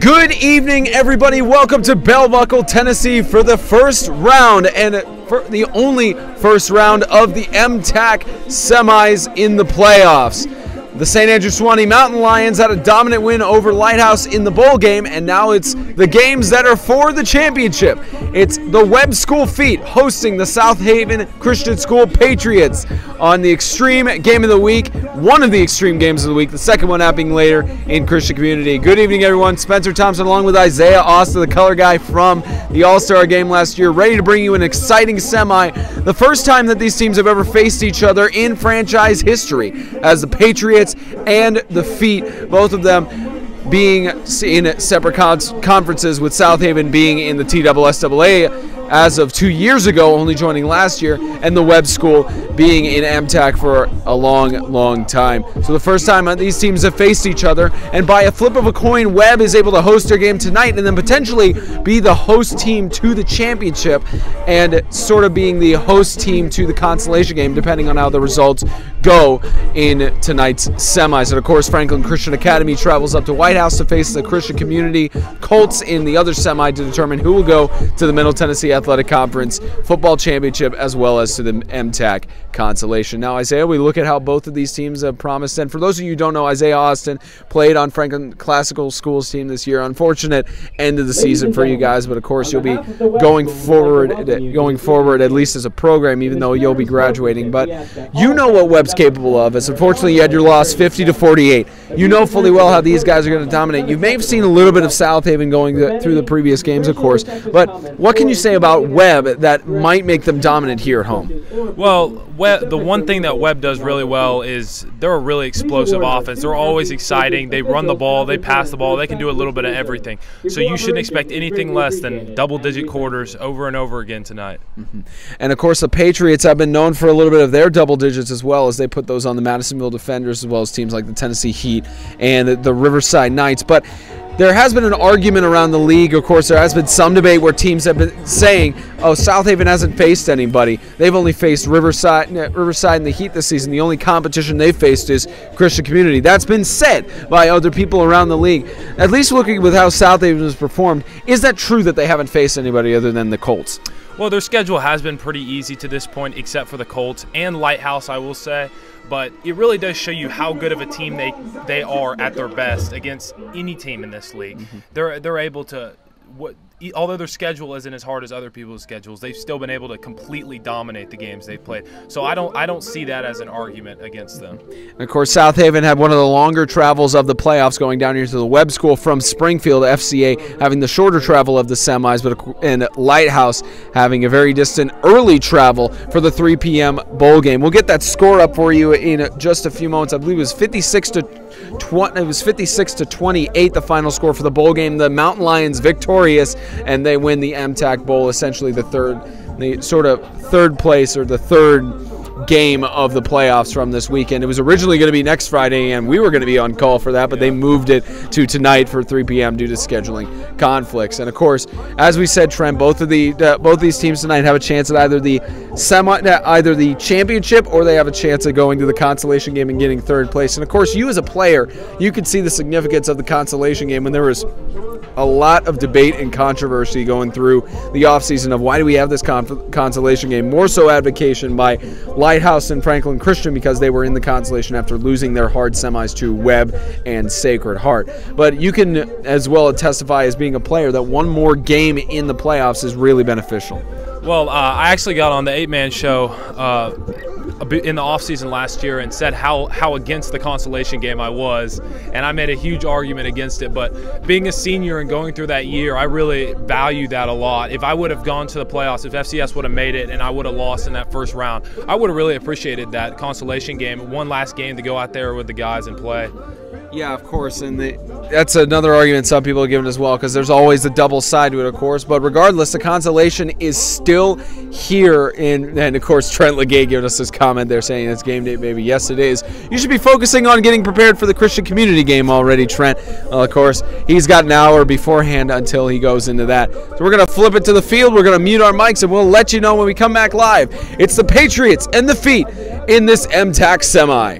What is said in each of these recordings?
Good evening, everybody. Welcome to Bell Buckle, Tennessee for the first round and for the only first round of the MTAC semis in the playoffs. The St. Andrew Sewanee Mountain Lions had a dominant win over Lighthouse in the bowl game, and now it's the games that are for the championship. It's the Webb School Feet hosting the South Haven Christian School Patriots on the extreme game of the week, one of the extreme games of the week, the second one happening later in Christian Community. Good evening, everyone. Spencer Thompson along with Isaiah Austin, the color guy from the All-Star game last year, ready to bring you an exciting semi. The first time that these teams have ever faced each other in franchise history, as the Patriots and the Feet, both of them being in separate conferences, with South Haven being in the TSSAA as of 2 years ago, only joining last year, and the Webb School being in MTAC for a long time. So the first time these teams have faced each other, and by a flip of a coin, Webb is able to host their game tonight and then potentially be the host team to the championship and sort of being the host team to the consolation game, depending on how the results go in tonight's semis. And of course, Franklin Christian Academy travels up to White House to face the Christian Community Colts in the other semi to determine who will go to the Middle Tennessee Athletic Conference Football Championship as well as to the MTAC consolation. Now, Isaiah, we look at how both of these teams have promised, and for those of you who don't know, Isaiah Austin played on Franklin Classical School's team this year. Unfortunate end of the season for you guys, but of course you'll be going forward at least as a program, even though you'll be graduating. But you know what Webb's capable of. As unfortunately you had your loss 50-48. You know fully well how these guys are going to dominate. You may have seen a little bit of South Haven going through the previous games, of course, but what can you say about Webb that might make them dominant here at home? Well, the one thing that Webb does really well is they're a really explosive offense. They're always exciting. They run the ball, they pass the ball, they can do a little bit of everything. So you shouldn't expect anything less than double-digit quarters over and over again tonight. And of course, the Patriots have been known for a little bit of their double digits as well, as they put those on the Madisonville Defenders, as well as teams like the Tennessee Heat and the Riverside Knights. But there has been an argument around the league. Of course, there has been some debate where teams have been saying, oh, South Haven hasn't faced anybody. They've only faced Riverside and the Heat this season. The only competition they've faced is Christian Community. That's been said by other people around the league. At least looking with how South Haven has performed, is that true that they haven't faced anybody other than the Colts? Well, their schedule has been pretty easy to this point, except for the Colts and Lighthouse, I will say. But it really does show you how good of a team they are at their best against any team in this league. They're able to, although their schedule isn't as hard as other people's schedules, they've still been able to completely dominate the games they've played. So I don't see that as an argument against them. And of course, South Haven had one of the longer travels of the playoffs, going down here to the Webb School from Springfield. FCA having the shorter travel of the semis, and Lighthouse having a very distant early travel for the 3 p.m. bowl game. We'll get that score up for you in just a few moments. I believe it was 56-28, the final score for the bowl game. The Mountain Lions victorious, and they win the MTAC Bowl, essentially the third place, or the third game of the playoffs from this weekend. It was originally going to be next Friday, and we were going to be on call for that, but they moved it to tonight for 3 p.m. due to scheduling conflicts. And of course, as we said, Trent, both these teams tonight have a chance at either the championship, or they have a chance at going to the consolation game and getting third place. And of course, you as a player, you could see the significance of the consolation game when there was a lot of debate and controversy going through the offseason of why do we have this consolation game. More so advocation by Lighthouse and Franklin Christian, because they were in the consolation after losing their hard semis to Webb and Sacred Heart. But you can as well testify, as being a player, that one more game in the playoffs is really beneficial. Well, I actually got on the 8-man show in the offseason last year and said how against the consolation game I was, and I made a huge argument against it. But being a senior and going through that year, I really value that a lot. If I would have gone to the playoffs, if FCS would have made it and I would have lost in that first round, I would have really appreciated that consolation game, one last game to go out there with the guys and play. Yeah, of course, and that's another argument some people have given as well, because there's always the double side to it, of course. But regardless, the consolation is still here, and of course, Trent Legay gave us this comment there saying it's game day, baby. Yes, it is. You should be focusing on getting prepared for the Christian Community game already, Trent. Well, of course, he's got an hour beforehand until he goes into that. So we're going to flip it to the field. We're going to mute our mics, and we'll let you know when we come back live. It's the Patriots and the Feet in this MTAC semi.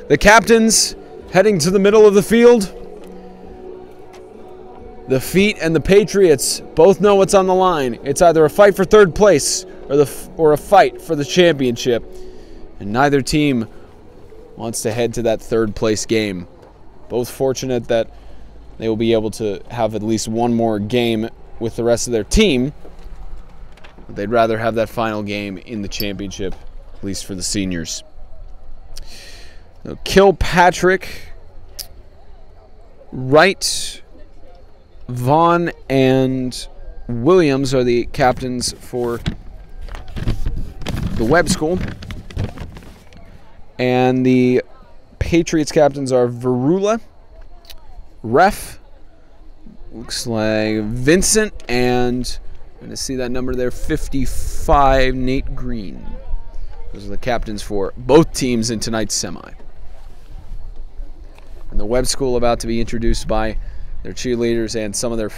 The captains heading to the middle of the field. The Feet and the Patriots both know what's on the line. It's either a fight for third place or a fight for the championship. And neither team wants to head to that third place game. Both fortunate that they will be able to have at least one more game with the rest of their team. But they'd rather have that final game in the championship, at least for the seniors. So Kilpatrick, Wright, Vaughn, and Williams are the captains for the Webb School. And the Patriots captains are Verula, Ref, looks like Vincent, and I'm going to see that number there, 55, Nate Green. Those are the captains for both teams in tonight's semi. And the Webb School about to be introduced by their cheerleaders and some of their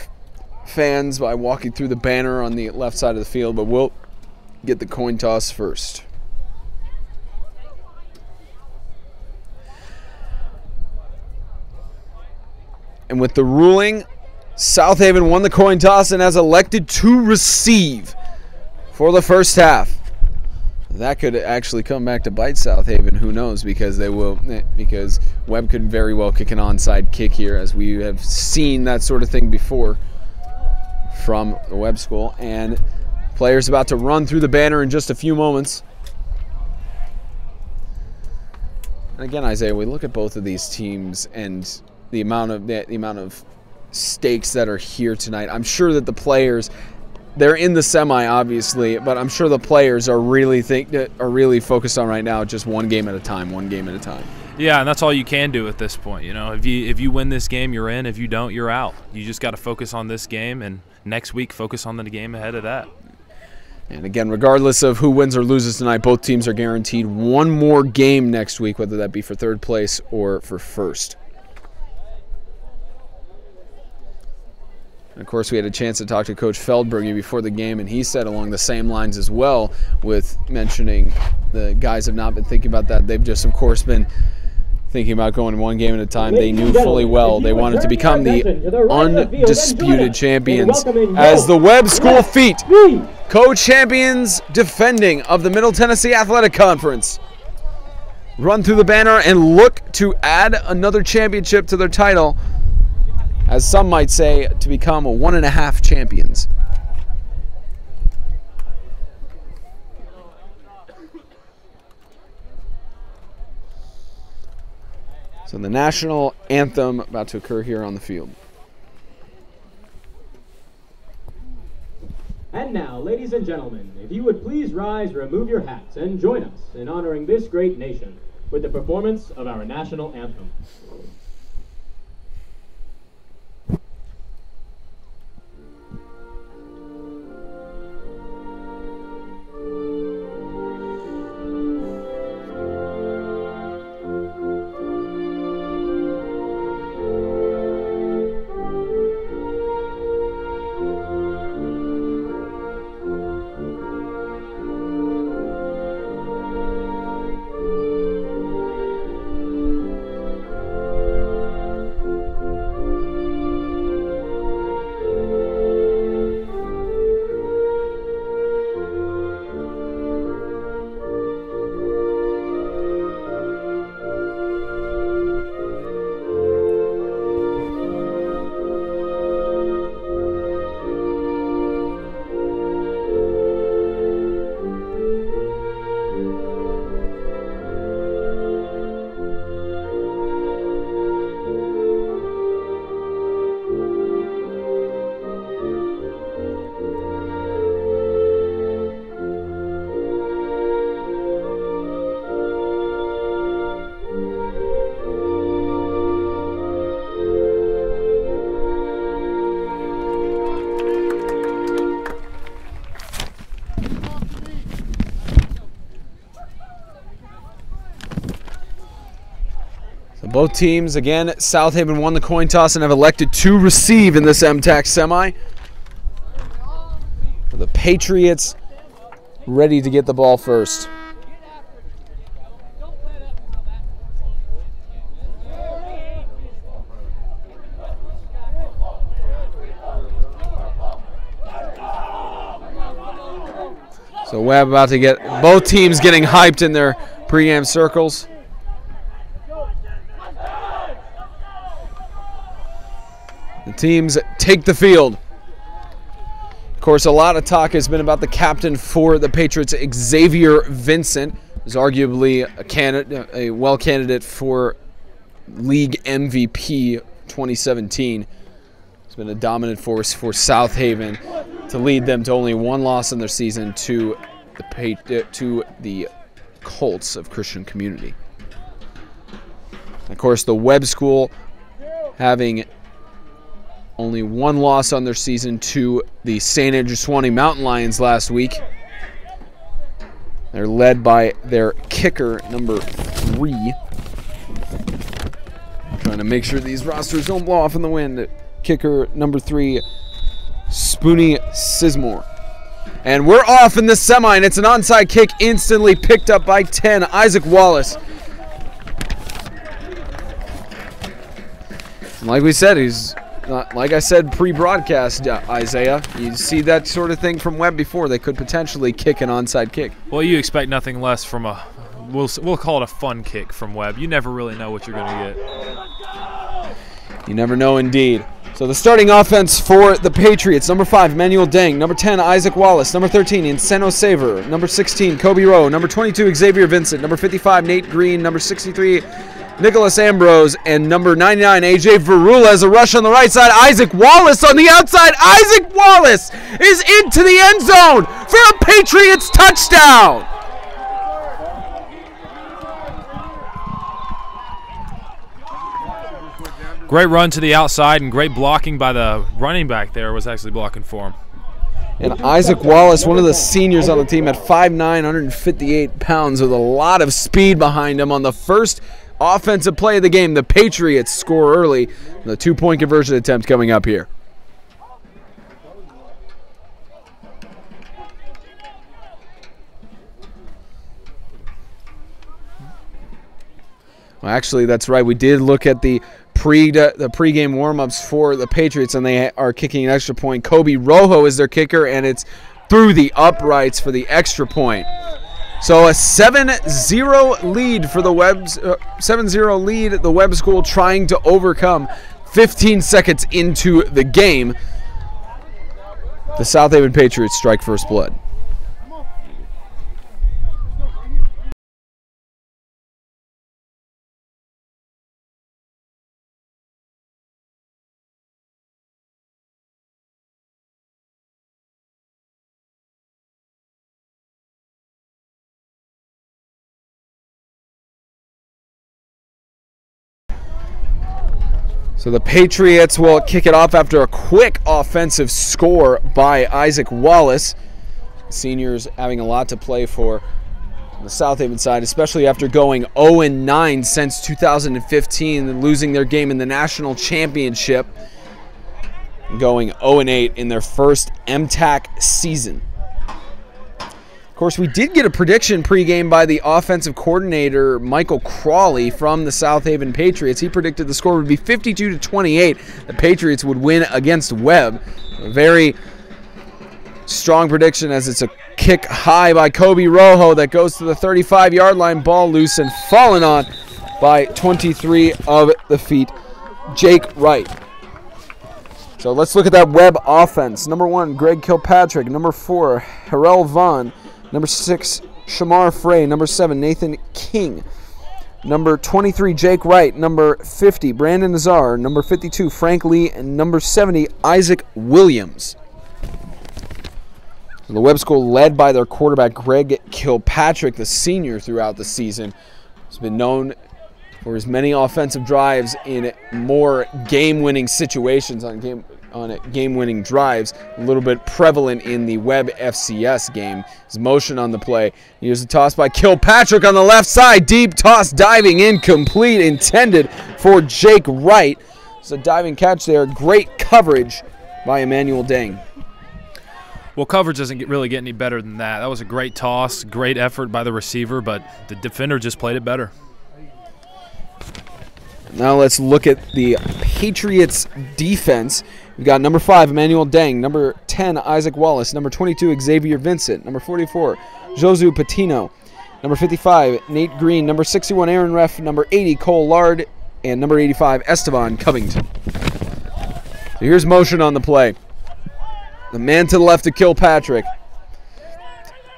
fans by walking through the banner on the left side of the field, but we'll get the coin toss first. And with the ruling, South Haven won the coin toss and has elected to receive for the first half. That could actually come back to bite South Haven. Who knows? Because Webb could very well kick an onside kick here, as we have seen that sort of thing before from the Webb School. And players about to run through the banner in just a few moments. And again, Isaiah, we look at both of these teams and the amount of stakes that are here tonight. I'm sure that the players, they're in the semi, obviously, but I'm sure the players are really focused on right now just one game at a time. Yeah, and that's all you can do at this point. You know, if you win this game, you're in. If you don't, you're out. You just got to focus on this game, and next week focus on the game ahead of that. And again, regardless of who wins or loses tonight, both teams are guaranteed one more game next week, whether that be for third place or for first. And of course, we had a chance to talk to Coach Feldberger before the game, and he said along the same lines as well, with mentioning the guys have not been thinking about that. They've just, of course, been thinking about going one game at a time. They knew fully well they wanted to become the undisputed champions as the Webb School Feet, co-champions defending of the Middle Tennessee Athletic Conference, run through the banner and look to add another championship to their title, as some might say, to become 1.5 champions. So the national anthem about to occur here on the field. And now, ladies and gentlemen, if you would please rise, remove your hats, and join us in honoring this great nation with the performance of our national anthem. Both teams, again, South Haven won the coin toss and have elected to receive in this MTAC semi. The Patriots ready to get the ball first. So Webb about to get both teams getting hyped in their pregame circles. The teams take the field. Of course, a lot of talk has been about the captain for the Patriots, Xavier Vincent, who's arguably a well candidate for league MVP 2017. He's been a dominant force for South Haven to lead them to only one loss in their season to the Colts of Christian Community. Of course, the Webb School having only one loss on their season to the St. Andrew Swanee Mountain Lions last week. They're led by their kicker, number 3. Trying to make sure these rosters don't blow off in the wind. Kicker, number 3, Spoonie Sismore. And we're off in the semi, and it's an onside kick instantly picked up by 10, Isaac Wallace. And like we said, like I said pre-broadcast, Isaiah, you see that sort of thing from Webb before. They could potentially kick an onside kick. Well, you expect nothing less from we'll call it a fun kick from Webb. You never really know what you're going to get. You never know indeed. So the starting offense for the Patriots, number 5, Emmanuel Deng, number 10, Isaac Wallace, number 13, Inseno Saver, number 16, Kobe Rowe, number 22, Xavier Vincent, number 55, Nate Green, number 63, Nicholas Ambrose, and number 99, AJ Verula as a rush on the right side. Isaac Wallace on the outside. Isaac Wallace is into the end zone for a Patriots touchdown. Great run to the outside and great blocking by the running back there, was actually blocking for him. And Isaac Wallace, one of the seniors on the team at 5'9", 158 pounds with a lot of speed behind him on the first offensive play of the game. The Patriots score early. The 2-point conversion attempt coming up here. Well, actually, that's right. We did look at the pregame warm-ups for the Patriots, and they are kicking an extra point. Kobe Rojo is their kicker, and it's through the uprights for the extra point. So a 7-0 lead for the Webb's 7-0 lead. The Webb School trying to overcome 15 seconds into the game. The South Haven Patriots strike first blood. So the Patriots will kick it off after a quick offensive score by Isaac Wallace. Seniors having a lot to play for on the South Haven side, especially after going 0-9 since 2015 and losing their game in the national championship, going 0-8 in their first MTAC season. Of course, we did get a prediction pregame by the offensive coordinator, Michael Crawley, from the South Haven Patriots. He predicted the score would be 52-28. The Patriots would win against Webb. A very strong prediction, as it's a kick high by Kobe Rojo that goes to the 35-yard line, ball loose and fallen on by 23 of the feet, Jake Wright. So let's look at that Webb offense. Number 1, Greg Kilpatrick. Number 4, Harrell Vaughn. Number 6, Shamar Frey. Number 7, Nathan King. Number 23, Jake Wright. Number 50, Brandon Nazar. Number 52, Frank Lee. And number 70, Isaac Williams. So the Webb School, led by their quarterback, Greg Kilpatrick, the senior throughout the season, has been known for his many offensive drives in more game-winning situations on game-winning drives, a little bit prevalent in the Webb FCS game. His motion on the play. Here's a toss by Kilpatrick on the left side. Deep toss, diving incomplete, intended for Jake Wright. It's a diving catch there. Great coverage by Emmanuel Deng. Well, coverage doesn't really get any better than that. That was a great toss, great effort by the receiver, but the defender just played it better. Now let's look at the Patriots defense. We got number 5, Emmanuel Deng. Number 10, Isaac Wallace. Number 22, Xavier Vincent. Number 44, Josu Patino. Number 55, Nate Green. Number 61, Aaron Reff. Number 80, Cole Lard. And number 85, Esteban Covington. So here's motion on the play. The man to the left to Kilpatrick.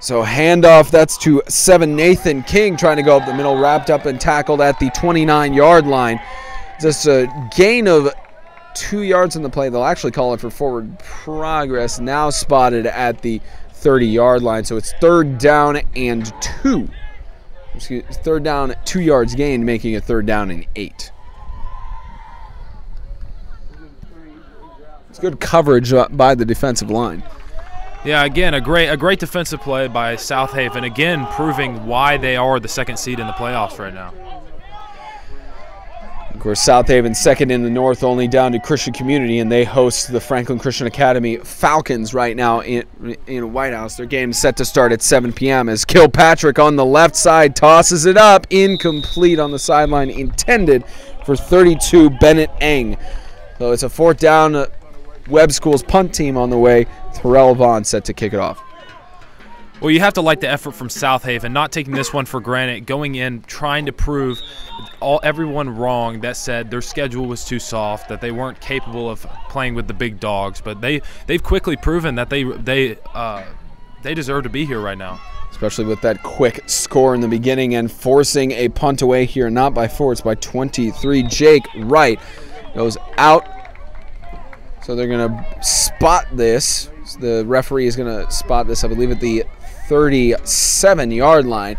So handoff, that's to 7, Nathan King, trying to go up the middle, wrapped up and tackled at the 29-yard line. Just a gain of 2 yards on the play. They'll actually call it for forward progress. Now spotted at the 30-yard line. So it's 3rd down and 2. Excuse me, 3rd down, 2 yards gained, making it 3rd down and 8. It's good coverage by the defensive line. Yeah, again, a great defensive play by South Haven. Again, proving why they are the 2nd seed in the playoffs right now. Of course, South Haven 2nd in the North, only down to Christian Community, and they host the Franklin Christian Academy Falcons right now in White House. Their game is set to start at 7 p.m. as Kilpatrick on the left side tosses it up, incomplete on the sideline, intended for 32, Bennett Eng. So it's a 4th down. Webb School's punt team on the way. Terrell Vaughn set to kick it off. Well, you have to like the effort from South Haven, not taking this one for granted, going in, trying to prove everyone wrong that said their schedule was too soft, that they weren't capable of playing with the big dogs. But they've quickly proven that they deserve to be here right now. Especially with that quick score in the beginning and forcing a punt away here, not by 4, it's by 23. Jake Wright goes out. So they're going to spot this. So the referee is going to spot this, I believe, at the 37-yard line.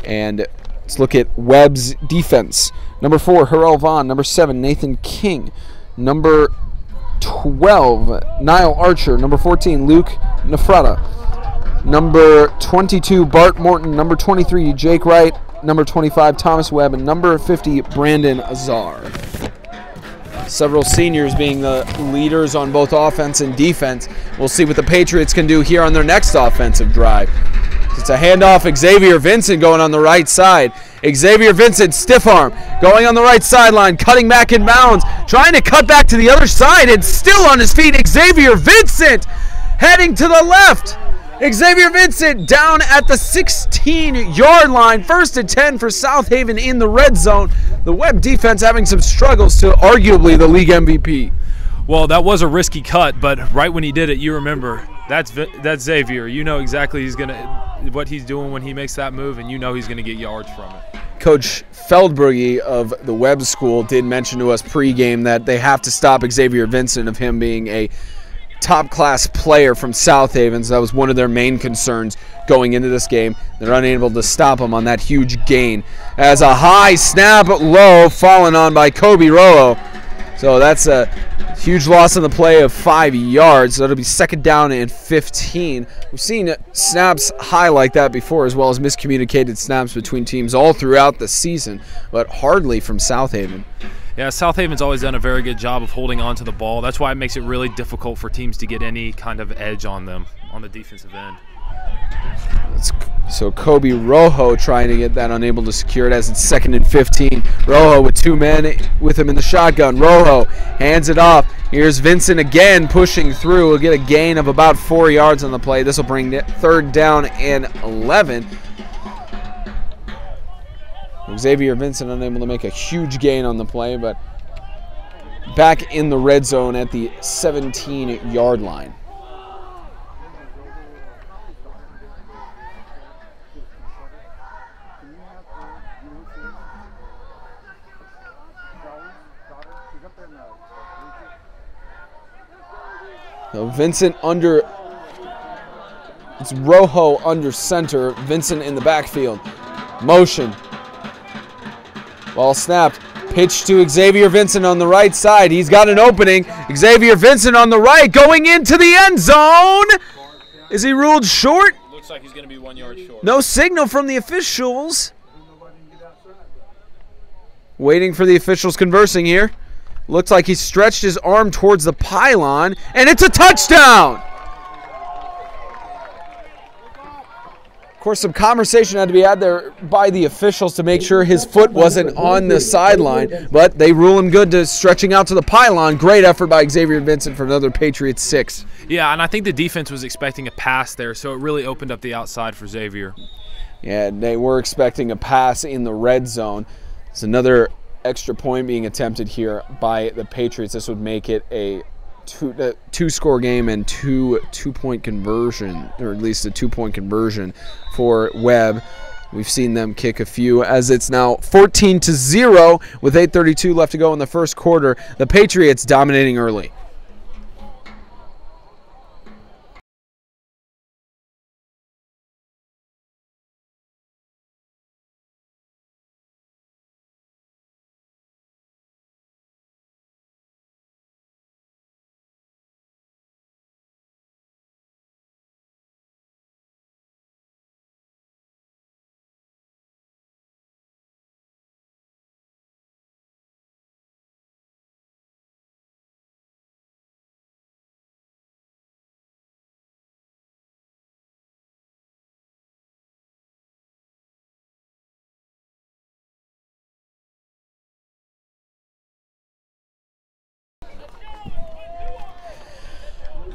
And let's look at Webb's defense. Number 4, Harrell Vaughn. Number 7, Nathan King. Number 12, Niall Archer. Number 14, Luke Nefrata. Number 22, Bart Morton. Number 23, Jake Wright. Number 25, Thomas Webb. And number 50, Brandon Azar. Several seniors being the leaders on both offense and defense. We'll see what the Patriots can do here on their next offensive drive. It's a handoff. Xavier Vincent going on the right side. Xavier Vincent, stiff arm, going on the right sideline, cutting back in bounds, trying to cut back to the other side, and still on his feet. Xavier Vincent heading to the left. Xavier Vincent down at the 16-yard line. 1st and 10 for South Haven in the red zone. The Webb defense having some struggles to arguably the league MVP. Well, that was a risky cut, but right when he did it, you remember that's Xavier. You know exactly what he's doing when he makes that move, and you know he's going to get yards from it. Coach Feldbergy of the Webb School did mention to us pregame that they have to stop Xavier Vincent of him being a top-class player from South Haven. So that was one of their main concerns going into this game. They're unable to stop him on that huge gain. As a high snap, low, fallen on by Kobe Rojo. So that's a huge loss on the play of 5 yards. So it'll be 2nd down and 15. We've seen snaps high like that before, as well as miscommunicated snaps between teams all throughout the season, but hardly from South Haven. Yeah, South Haven's always done a very good job of holding on to the ball. That's why it makes it really difficult for teams to get any kind of edge on them on the defensive end. So Kobe Rojo trying to get that, unable to secure it as it's 2nd and 15. Rojo with 2 men with him in the shotgun. Rojo hands it off. Here's Vincent again pushing through. We'll get a gain of about 4 yards on the play. This will bring it 3rd down and 11. Xavier Vincent unable to make a huge gain on the play, but back in the red zone at the 17-yard line. So Vincent under, it's Rojo under center, Vincent in the backfield. Motion. Ball snapped. Pitch to Xavier Vincent on the right side. He's got an opening. Xavier Vincent on the right going into the end zone. Is he ruled short? Looks like he's going to be 1 yard short. No signal from the officials. Waiting for the officials conversing here. Looks like he stretched his arm towards the pylon, and it's a touchdown! course, some conversation had to be had there by the officials to make sure his foot wasn't on the sideline, but they rule him good to stretching out to the pylon. Great effort by Xavier Vincent for another Patriots 6. Yeah, and I think the defense was expecting a pass there, so it really opened up the outside for Xavier. Yeah, they were expecting a pass in the red zone. It's another extra point being attempted here by the Patriots. This would make it a two-score game and two-point conversion, or at least a 2-point conversion for Webb. We've seen them kick a few, as it's now 14-0 with 8:32 left to go in the first quarter. The Patriots dominating early.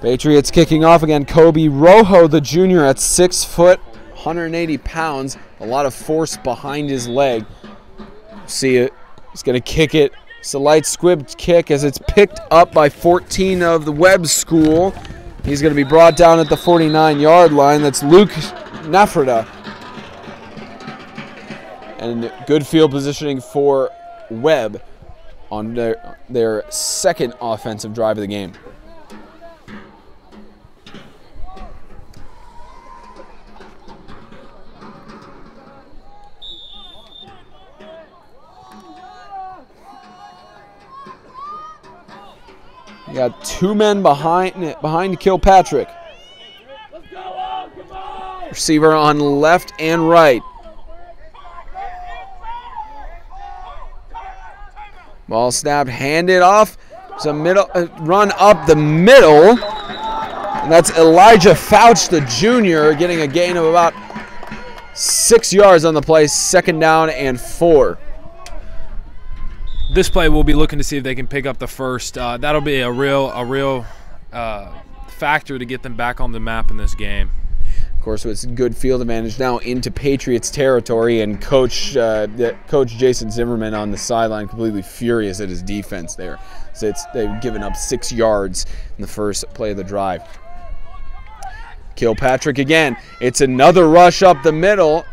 Patriots kicking off again. Kobe Rojo, the junior, at 6 foot, 180 pounds. A lot of force behind his leg. See it. He's going to kick it. It's a light squib kick as it's picked up by 14 of the Webb school. He's going to be brought down at the 49-yard line. That's Luke Nafrida. And good field positioning for Webb on their second offensive drive of the game. You got 2 men behind Kilpatrick. Receiver on left and right. Ball snapped, handed off. It's a middle run up the middle. And that's Elijah Fouch, the junior, getting a gain of about 6 yards on the play. 2nd down and 4. This play we'll be looking to see if they can pick up the first. That'll be a real factor to get them back on the map in this game. Of course, it's good field advantage now into Patriots territory, and Coach Jason Zimmerman on the sideline completely furious at his defense there. So they've given up 6 yards in the first play of the drive. Kilpatrick again. It's another rush up the middle.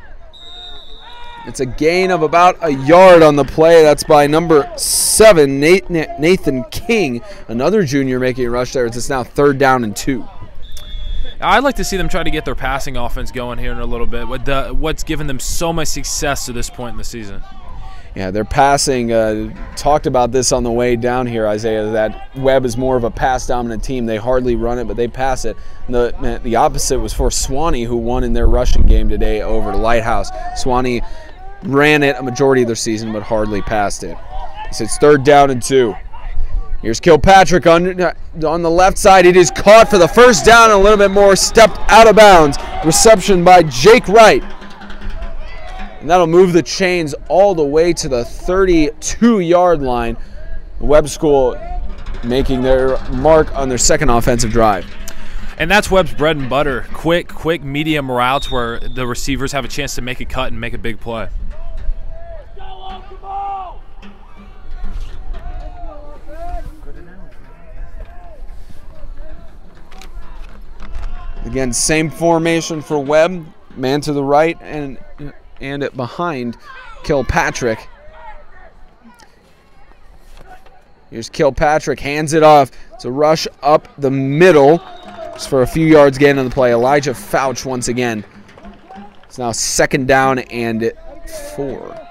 It's a gain of about a yard on the play. That's by number 7, Nathan King, another junior making a rush there. It's now 3rd down and 2. I'd like to see them try to get their passing offense going here in a little bit. What's given them so much success to this point in the season. Yeah, their passing, talked about this on the way down here, Isaiah, that Webb is more of a pass-dominant team. They hardly run it, but they pass it. The opposite was for Swanee, who won in their rushing game today over Lighthouse. Swanee ran it a majority of their season, but hardly passed it. So it's 3rd down and 2. Here's Kilpatrick on the left side. It is caught for the first down, a little bit more, stepped out of bounds. Reception by Jake Wright. And that'll move the chains all the way to the 32-yard line. The Webb School making their mark on their second offensive drive. And that's Webb's bread and butter. Quick, medium routes where the receivers have a chance to make a cut and make a big play. Again, same formation for Webb. Man to the right and behind Kilpatrick. Here's Kilpatrick, hands it off. It's a rush up the middle. Just for a few yards gain on the play. Elijah Fouch once again. It's now 2nd down and 4.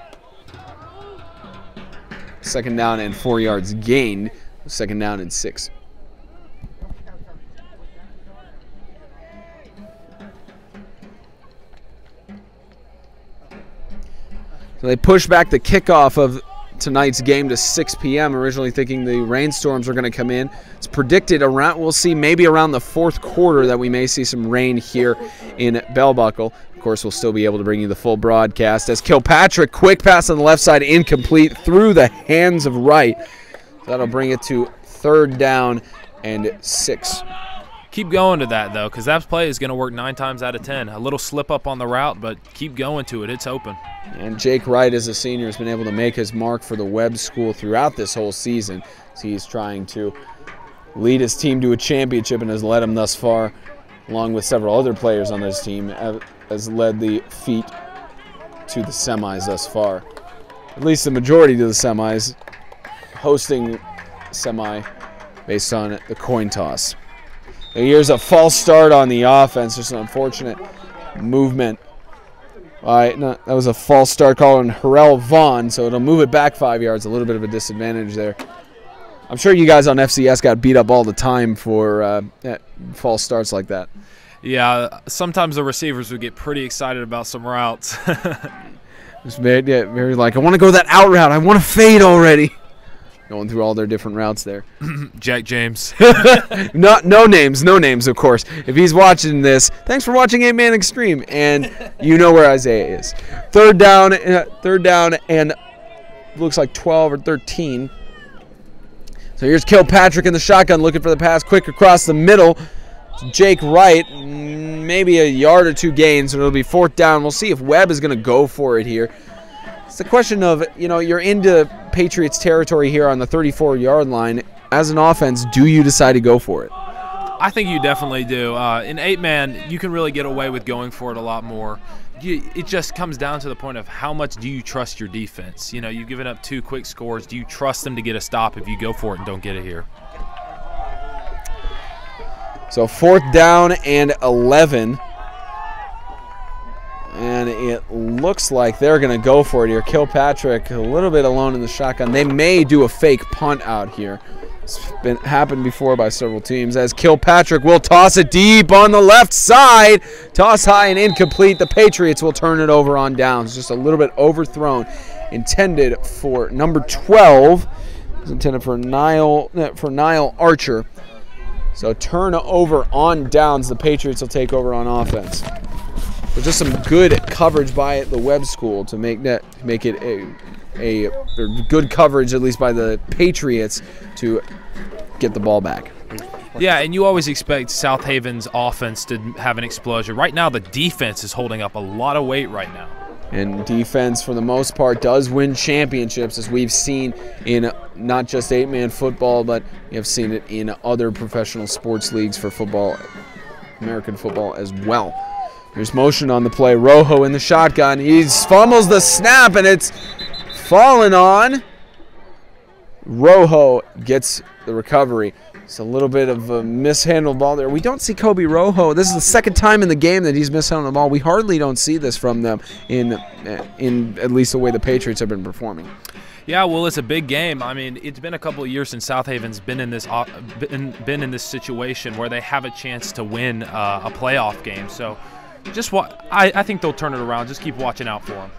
2nd down and 4 yards gained. 2nd down and 6. So they push back the kickoff of tonight's game to 6 p.m. Originally thinking the rainstorms were going to come in. It's predicted around, we'll see maybe around the 4th quarter that we may see some rain here in Bell Buckle. Of course, we'll still be able to bring you the full broadcast as Kilpatrick, quick pass on the left side, incomplete through the hands of Wright. That'll bring it to 3rd down and 6. Keep going to that, though, because that play is going to work 9 times out of 10. A little slip up on the route, but keep going to it. It's open. And Jake Wright, as a senior, has been able to make his mark for the Webb School throughout this whole season. He's trying to lead his team to a championship and has led them thus far, along with several other players on this team, has led the feat to the semis thus far. At least the majority to the semis, hosting semi based on the coin toss. Here's a false start on the offense. Just an unfortunate movement. That was a false start call on Harrell Vaughn, so it'll move it back 5 yards. A little bit of a disadvantage there. I'm sure you guys on FCS got beat up all the time for false starts like that. Yeah, sometimes the receivers would get pretty excited about some routes. Just very like, I want to go that out route. I want to fade already. Going through all their different routes there. Jack James. No names, of course. If he's watching this, thanks for watching 8-Man Extreme, and you know where Isaiah is. 3rd down, and looks like 12 or 13. So here's Kilpatrick in the shotgun, looking for the pass, quick across the middle. Jake Wright, maybe a yard or 2 gain, so it'll be 4th down. We'll see if Webb is going to go for it here. It's the question of, you're into Patriots territory here on the 34-yard line. As an offense, do you decide to go for it? I think you definitely do. In 8-man, you can really get away with going for it a lot more. It just comes down to the point of how much do you trust your defense. You've given up 2 quick scores. Do you trust them to get a stop if you go for it and don't get it here? So 4th down and 11. And it looks like they're going to go for it here. Kilpatrick a little bit alone in the shotgun. They may do a fake punt out here. It's happened before by several teams, as Kilpatrick will toss it deep on the left side. Toss high and incomplete. The Patriots will turn it over on downs. Just a little bit overthrown. Intended for number 12. It was intended for Niall Archer. So turnover on downs. The Patriots will take over on offense. But just some good coverage by the Webb School to make it a good coverage, at least by the Patriots, to get the ball back. Yeah, and you always expect South Haven's offense to have an explosion. Right now, the defense is holding up a lot of weight right now. And defense, for the most part, does win championships, as we've seen in not just 8-man football, but we have seen it in other professional sports leagues for football, American football as well. There's motion on the play. Rojo in the shotgun. He fumbles the snap, and it's fallen on. Rojo gets the recovery. It's a little bit of a mishandled ball there. We don't see Kobe Rojo. This is the 2nd time in the game that he's mishandled the ball. We hardly don't see this from them in at least the way the Patriots have been performing. Yeah, well, it's a big game. I mean, it's been a couple of years since South Haven's been in this situation where they have a chance to win a playoff game. So, I think they'll turn it around. Just keep watching out for them.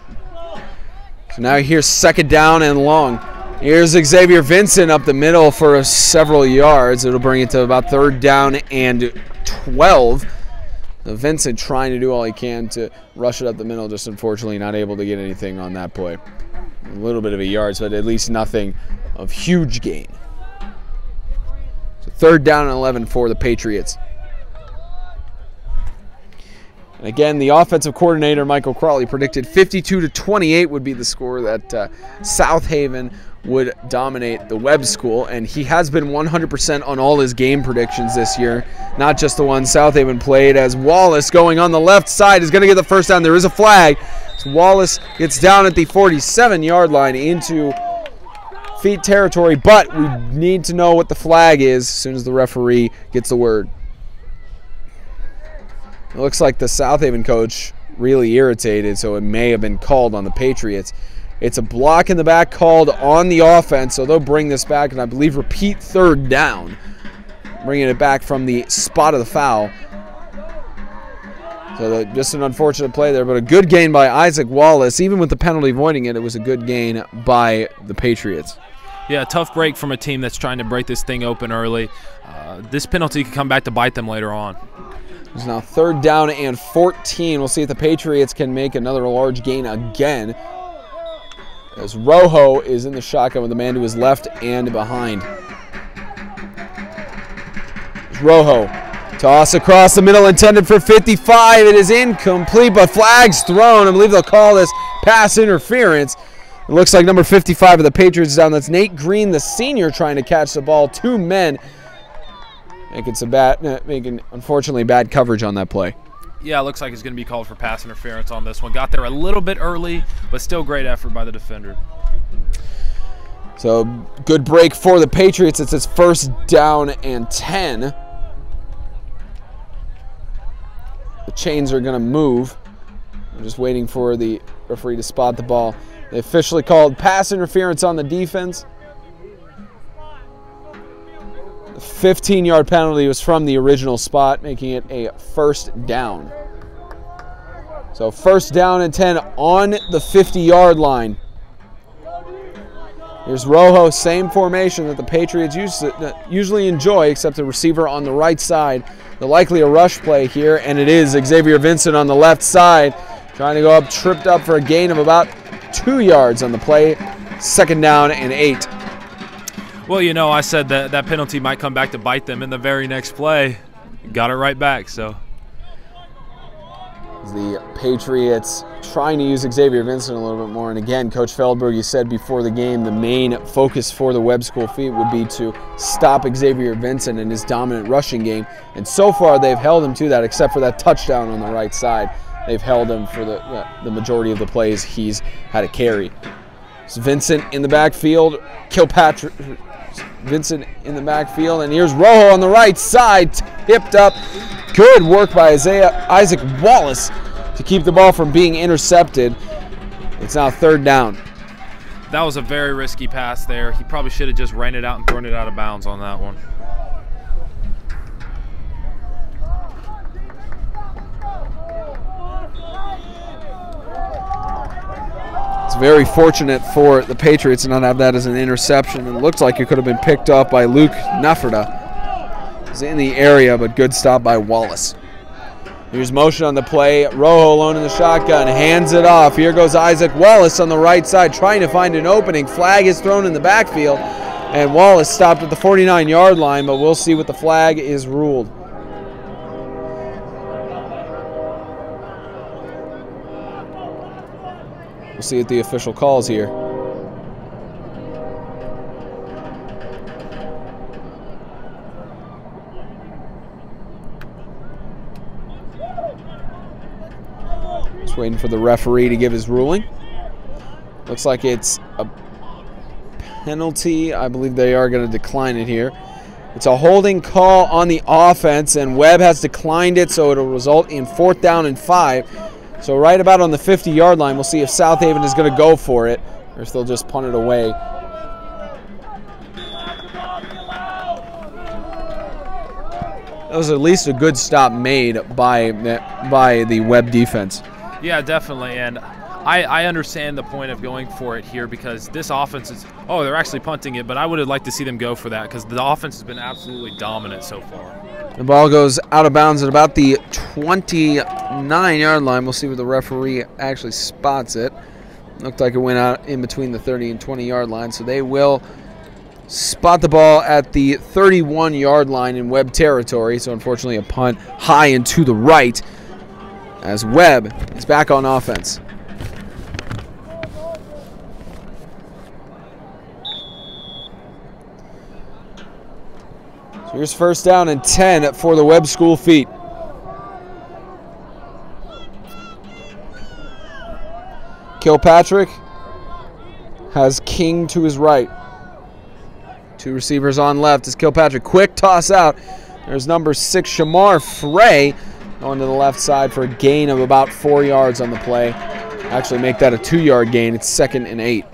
So now here's 2nd down and long. Here's Xavier Vincent up the middle for several yards. It'll bring it to about 3rd down and 12. Vincent trying to do all he can to rush it up the middle, just unfortunately not able to get anything on that play. A little bit of a yards, but at least nothing of huge gain. So 3rd down and 11 for the Patriots. And again, the offensive coordinator, Michael Crawley, predicted 52-28 would be the score, that South Haven would dominate the Webb School, and he has been 100% on all his game predictions this year, not just the one South Haven played, as Wallace going on the left side is going to get the first down. There is a flag. So Wallace gets down at the 47-yard line into feet territory, but we need to know what the flag is as soon as the referee gets the word. It looks like the South Haven coach really irritated, so it may have been called on the Patriots. It's a block in the back called on the offense, so they'll bring this back and I believe repeat 3rd down, bringing it back from the spot of the foul. So just an unfortunate play there, but a good gain by Isaac Wallace. Even with the penalty voiding it, it was a good gain by the Patriots. Yeah, tough break from a team that's trying to break this thing open early. This penalty could come back to bite them later on. It's now 3rd down and 14. We'll see if the Patriots can make another large gain again, as Rojo is in the shotgun with the man to his left and behind. There's Rojo. Toss across the middle, intended for 55. It is incomplete, but flags thrown. I believe they'll call this pass interference. It looks like number 55 of the Patriots is down. That's Nate Green, the senior, trying to catch the ball. 2 men making unfortunately bad coverage on that play. Yeah, it looks like it's going to be called for pass interference on this one. Got there a little bit early, but still great effort by the defender. So good break for the Patriots. It's 1st down and 10. The chains are going to move. I'm just waiting for the referee to spot the ball. They officially called pass interference on the defense. The 15-yard penalty was from the original spot, making it a 1st down. So 1st down and 10 on the 50-yard line. Here's Rojo, same formation that the Patriots usually enjoy, except the receiver on the right side. They're likely a rush play here, and it is Xavier Vincent on the left side, trying to go up, tripped up for a gain of about 2 yards on the play. 2nd down and 8. Well, you know, I said that that penalty might come back to bite them in the very next play. Got it right back, so. The Patriots trying to use Xavier Vincent a little bit more. And again, Coach Feldberg, you said before the game, the main focus for the Webb School feat would be to stop Xavier Vincent in his dominant rushing game. And so far, they've held him to that, except for that touchdown on the right side. They've held him for the majority of the plays he's had to carry. It's Vincent in the backfield. Kilpatrick. Vincent in the backfield, and here's Rojo on the right side, tipped up. Good work by Isaac Wallace to keep the ball from being intercepted. It's now 3rd down. That was a very risky pass there. He probably should have just ran it out and thrown it out of bounds on that one. It's very fortunate for the Patriots to not have that as an interception. It looked like it could have been picked up by Luke Nafrda. He's in the area, but good stop by Wallace. Here's motion on the play. Rojo alone in the shotgun, hands it off. Here goes Isaac Wallace on the right side, trying to find an opening. Flag is thrown in the backfield, and Wallace stopped at the 49-yard line, but we'll see what the flag is ruled. We'll see what the official calls here. Just waiting for the referee to give his ruling. Looks like it's a penalty. I believe they are going to decline it here. It's a holding call on the offense, and Webb has declined it, so it'll result in 4th down and 5. So right about on the 50-yard line, we'll see if South Haven is going to go for it or if they'll just punt it away. That was at least a good stop made by the Webb defense. Yeah, definitely, and I understand the point of going for it here because this offense is – oh, they're actually punting it, but I would have liked to see them go for that because the offense has been absolutely dominant so far. The ball goes out of bounds at about the 29-yard line. We'll see where the referee actually spots it. Looked like it went out in between the 30 and 20-yard line, so they will spot the ball at the 31-yard line in Webb territory. So unfortunately a punt high and to the right as Webb is back on offense. So here's 1st down and 10 for the Webb School feet. Kilpatrick has King to his right. 2 receivers on left as Kilpatrick. Quick toss out. There's number 6, Shamar Frey, going to the left side for a gain of about 4 yards on the play. Actually make that a 2-yard gain. It's 2nd and 8.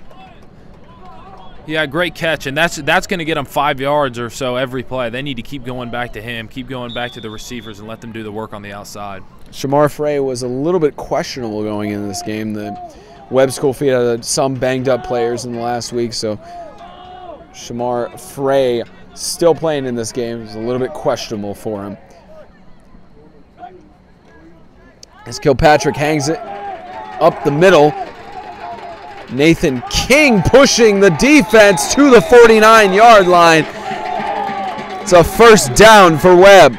Yeah, great catch, and that's going to get them 5 yards or so every play. They need to keep going back to him, keep going back to the receivers, and let them do the work on the outside. Shamar Frey was a little bit questionable going into this game. The Webb School feet had some banged-up players in the last week, so Shamar Frey still playing in this game. It was a little bit questionable for him. As Kilpatrick hangs it up the middle. Nathan King pushing the defense to the 49-yard line. It's a first down for Webb.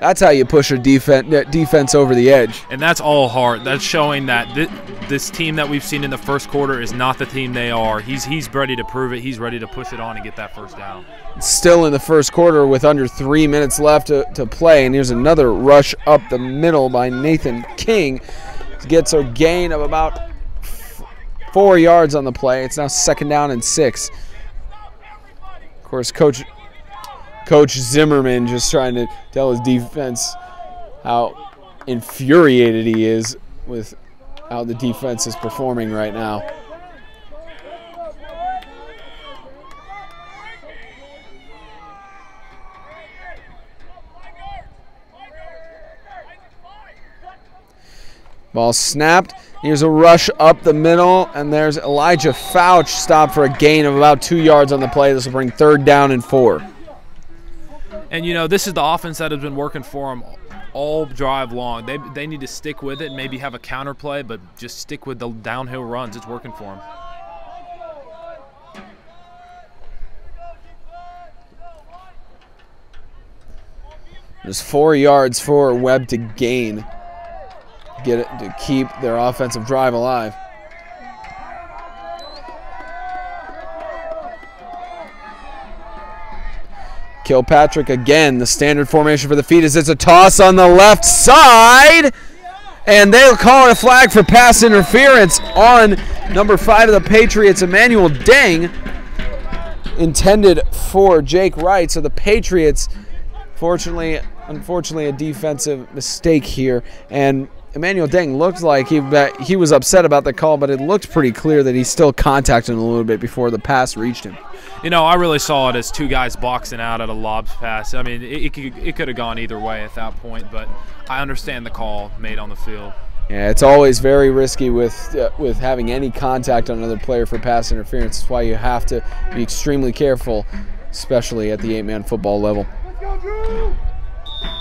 That's how you push a defense over the edge. And that's all heart. That's showing that this team that we've seen in the first quarter is not the team they are. He's ready to prove it. He's ready to push it on and get that first down. Still in the first quarter with under 3 minutes left to play. And here's another rush up the middle by Nathan King. Gets a gain of about 4 yards on the play. It's now 2nd down and 6. Of course, Coach Zimmerman just trying to tell his defense how infuriated he is with how the defense is performing right now. Ball snapped. Here's a rush up the middle, and there's Elijah Fouch stopped for a gain of about 2 yards on the play. This will bring 3rd down and 4. And, you know, this is the offense that has been working for them all drive long. They need to stick with it and maybe have a counter play, but just stick with the downhill runs. It's working for them. There's 4 yards for Webb to gain. Get it to keep their offensive drive alive. Kilpatrick again, the standard formation for the feet is it's a toss on the left side. And they'll call it a flag for pass interference on number 5 of the Patriots, Emmanuel Deng, intended for Jake Wright. So the Patriots, unfortunately, a defensive mistake here. And Emmanuel Deng looked like he was upset about the call, but it looked pretty clear that he still contacted him a little bit before the pass reached him. You know, I really saw it as 2 guys boxing out at a lob pass. I mean, it could have gone either way at that point, but I understand the call made on the field. Yeah, it's always very risky with having any contact on another player for pass interference. That's why you have to be extremely careful, especially at the 8-man football level.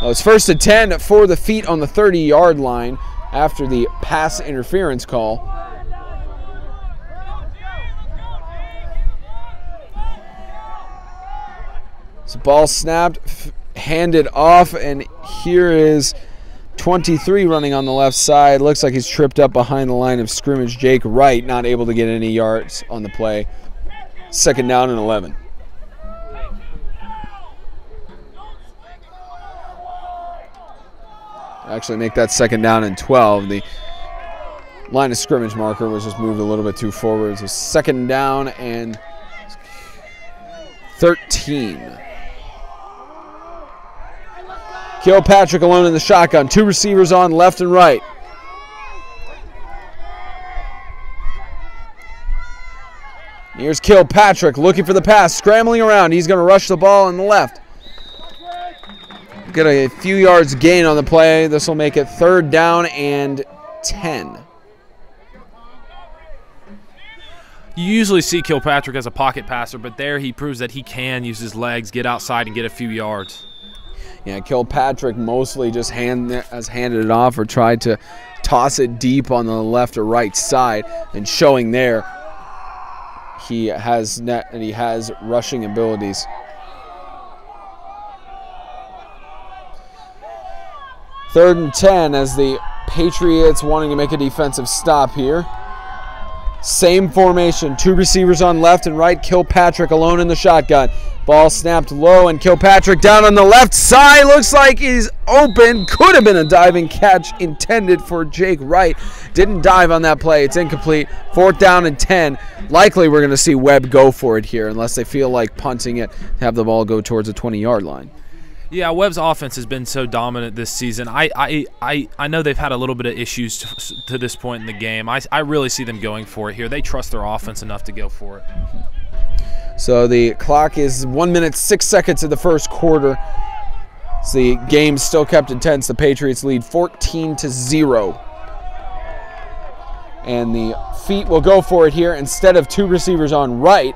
It's 1st and 10 for the feet on the 30-yard line after the pass interference call. So ball snapped, handed off, and here is 23 running on the left side. Looks like he's tripped up behind the line of scrimmage. Jake Wright not able to get any yards on the play. 2nd down and 11. Actually make that 2nd down and 12. The line of scrimmage marker was just moved a little bit too forward. So 2nd down and 13. Kilpatrick alone in the shotgun. 2 receivers on left and right. Here's Kilpatrick looking for the pass, scrambling around. He's going to rush the ball on the left. Get a few yards gain on the play. This will make it 3rd down and 10. You usually see Kilpatrick as a pocket passer, but there he proves that he can use his legs, get outside, and get a few yards. Yeah, Kilpatrick mostly just has handed it off or tried to toss it deep on the left or right side, and showing there he has rushing abilities. 3rd and 10 as the Patriots wanting to make a defensive stop here. Same formation, 2 receivers on left and right. Kilpatrick alone in the shotgun. Ball snapped low, and Kilpatrick down on the left side. Looks like he's open. Could have been a diving catch intended for Jake Wright. Didn't dive on that play. It's incomplete. 4th down and 10. Likely we're going to see Webb go for it here unless they feel like punting it, have the ball go towards the 20-yard line. Yeah, Webb's offense has been so dominant this season. I know they've had a little bit of issues to this point in the game. I really see them going for it here. They trust their offense enough to go for it. So the clock is 1 minute 6 seconds of the first quarter. So the game's still kept intense. The Patriots lead 14-0. And the feet will go for it here. Instead of 2 receivers on right,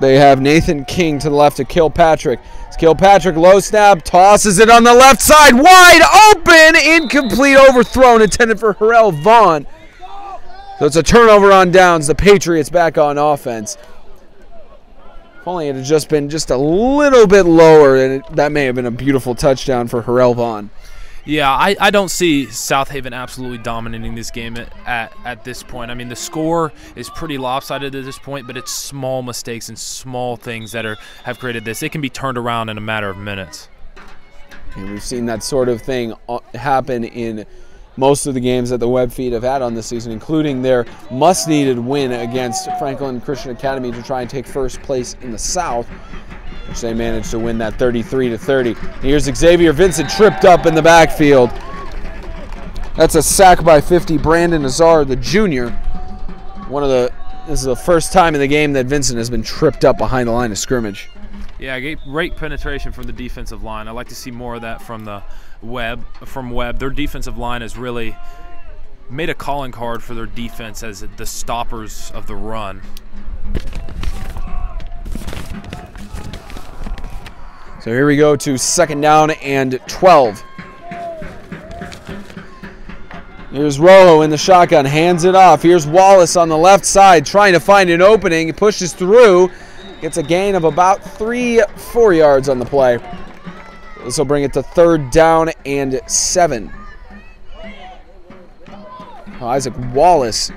They have Nathan King to the left of Kilpatrick. It's Kilpatrick, low snap, tosses it on the left side, wide open, incomplete, overthrown, intended for Harrell Vaughn. So it's a turnover on downs. The Patriots back on offense. If only it had just been just a little bit lower, and that may have been a beautiful touchdown for Harrell Vaughn. Yeah, I don't see South Haven absolutely dominating this game at this point. I mean, the score is pretty lopsided at this point, but it's small mistakes and small things that have created this. It can be turned around in a matter of minutes. And we've seen that sort of thing happen in most of the games that the Webb Feed have had on this season, including their must-needed win against Franklin Christian Academy to try and take first place in the South, which they managed to win that 33-30. Here's Xavier Vincent tripped up in the backfield. That's a sack by 50. Brandon Azar, the junior. This is the first time in the game that Vincent has been tripped up behind the line of scrimmage. Yeah, great penetration from the defensive line. I'd like to see more of that from Webb. Their defensive line has really made a calling card for their defense as the stoppers of the run. So here we go to 2nd down and 12. Here's Rojo in the shotgun, hands it off. Here's Wallace on the left side trying to find an opening. He pushes through, gets a gain of about 3-4 yards on the play. This will bring it to 3rd down and 7. Isaac Wallace.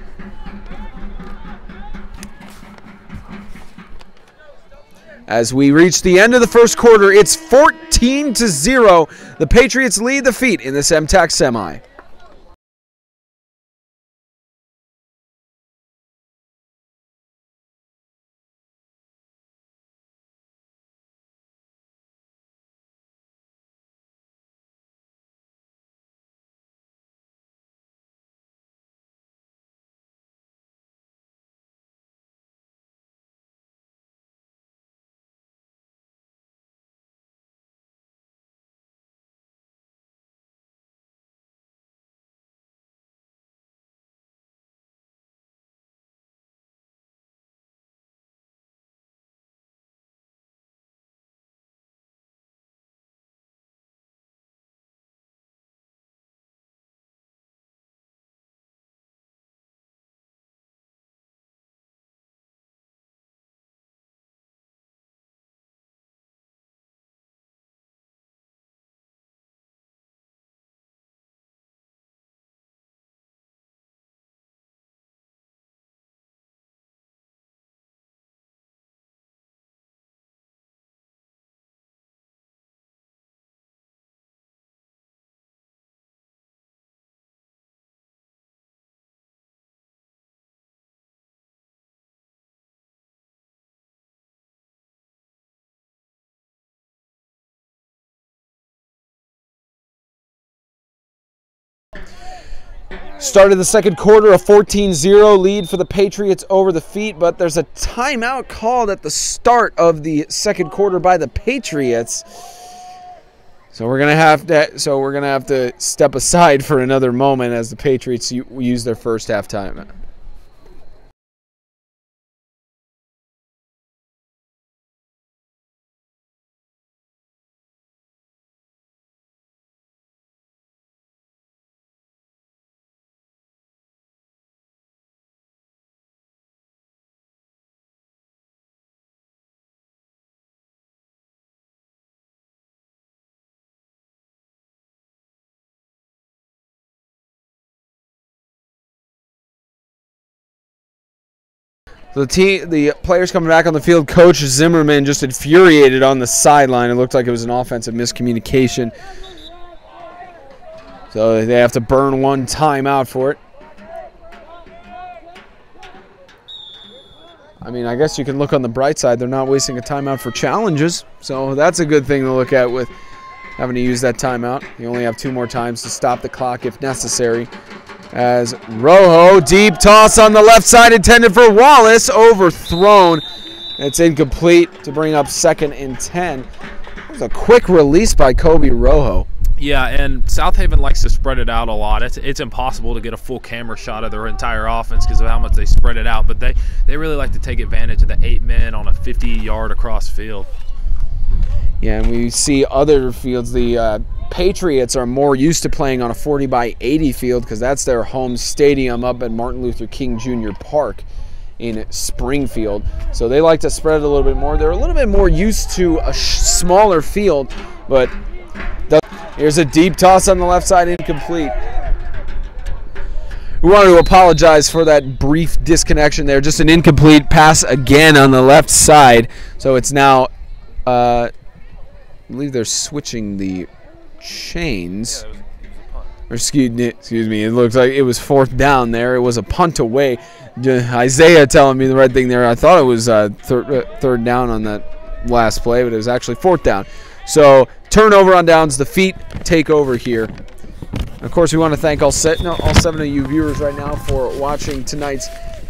As we reach the end of the first quarter, it's 14-0. The Patriots lead the Feet in this MTAC semi. Started the second quarter, a 14-0 lead for the Patriots over the Feet, but there's a timeout called at the start of the second quarter by the Patriots. So we're gonna have to step aside for another moment as the Patriots use their first half timeout. The players coming back on the field, Coach Zimmerman just infuriated on the sideline. It looked like it was an offensive miscommunication. So they have to burn one timeout for it. I mean, I guess you can look on the bright side. They're not wasting a timeout for challenges. So that's a good thing to look at with having to use that timeout. You only have 2 more times to stop the clock if necessary. As Rojo, deep toss on the left side intended for Wallace, overthrown. It's incomplete to bring up 2nd and 10. It was a quick release by Kobe Rojo. Yeah, and South Haven likes to spread it out a lot. It's impossible to get a full camera shot of their entire offense because of how much they spread it out, but they really like to take advantage of the 8 men on a 50-yard across field. Yeah, and we see other fields. The Patriots are more used to playing on a 40-by-80 field because that's their home stadium up at Martin Luther King Jr. Park in Springfield. So they like to spread it a little bit more. They're a little bit more used to a smaller field, but here's a deep toss on the left side, incomplete. We wanted to apologize for that brief disconnection there. Just an incomplete pass again on the left side. So it's now, I believe they're switching the chains. Yeah, it was a punt. Or excuse me, it looks like it was 4th down there. It was a punt away. Isaiah telling me the right thing there. I thought it was third down on that last play, but it was actually 4th down. So turnover on downs, the feet take over here. Of course, we want to thank all 7 of you viewers right now for watching tonight's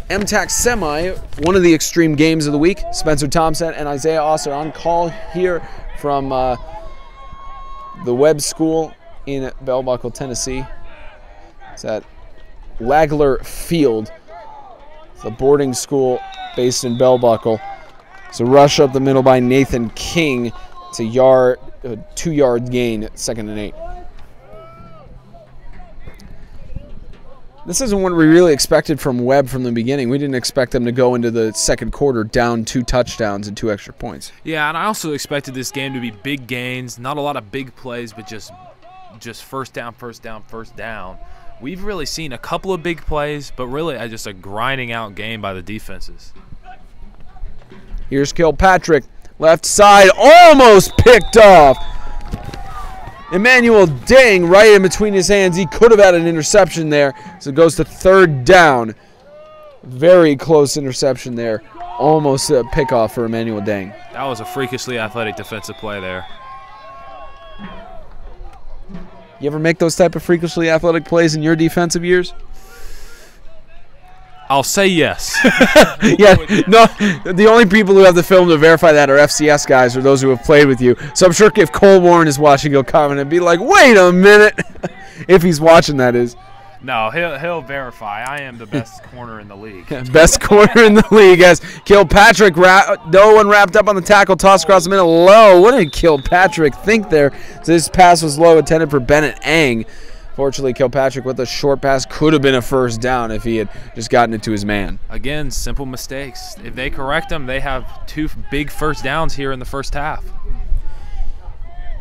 MTAC semi, one of the extreme games of the week. Spencer Thompson and Isaiah Osser on call here from the Webb School in Bell Buckle, Tennessee. It's at Lagler Field. It's a boarding school based in Bell Buckle. It's a rush up the middle by Nathan King. It's a 2-yard gain at 2nd and 8. This isn't what we really expected from Webb from the beginning. We didn't expect them to go into the second quarter down 2 touchdowns and 2 extra points. Yeah, and I also expected this game to be big gains, not a lot of big plays, but just first down, first down, first down. We've really seen a couple of big plays, but really just a grinding out game by the defenses. Here's Kilpatrick. Left side, almost picked off. Emmanuel Dang right in between his hands. He could have had an interception there. So it goes to 3rd down. Very close interception there. Almost a pickoff for Emmanuel Dang. That was a freakishly athletic defensive play there. You ever make those type of freakishly athletic plays in your defensive years? I'll say yes. Yeah, no, the only people who have the film to verify that are FCS guys or those who have played with you. So I'm sure if Cole Warren is watching, he'll comment and be like, wait a minute. If he's watching, that is. No, he'll verify. I am the best corner in the league. Best corner in the league as Kilpatrick, no one wrapped up on the tackle, toss across the middle, low. What did Kilpatrick think there? So this pass was low, intended for Bennett Ang. Fortunately, Kilpatrick with a short pass could have been a 1st down if he had just gotten it to his man. Again, simple mistakes. If they correct them, they have 2 big first downs here in the first half.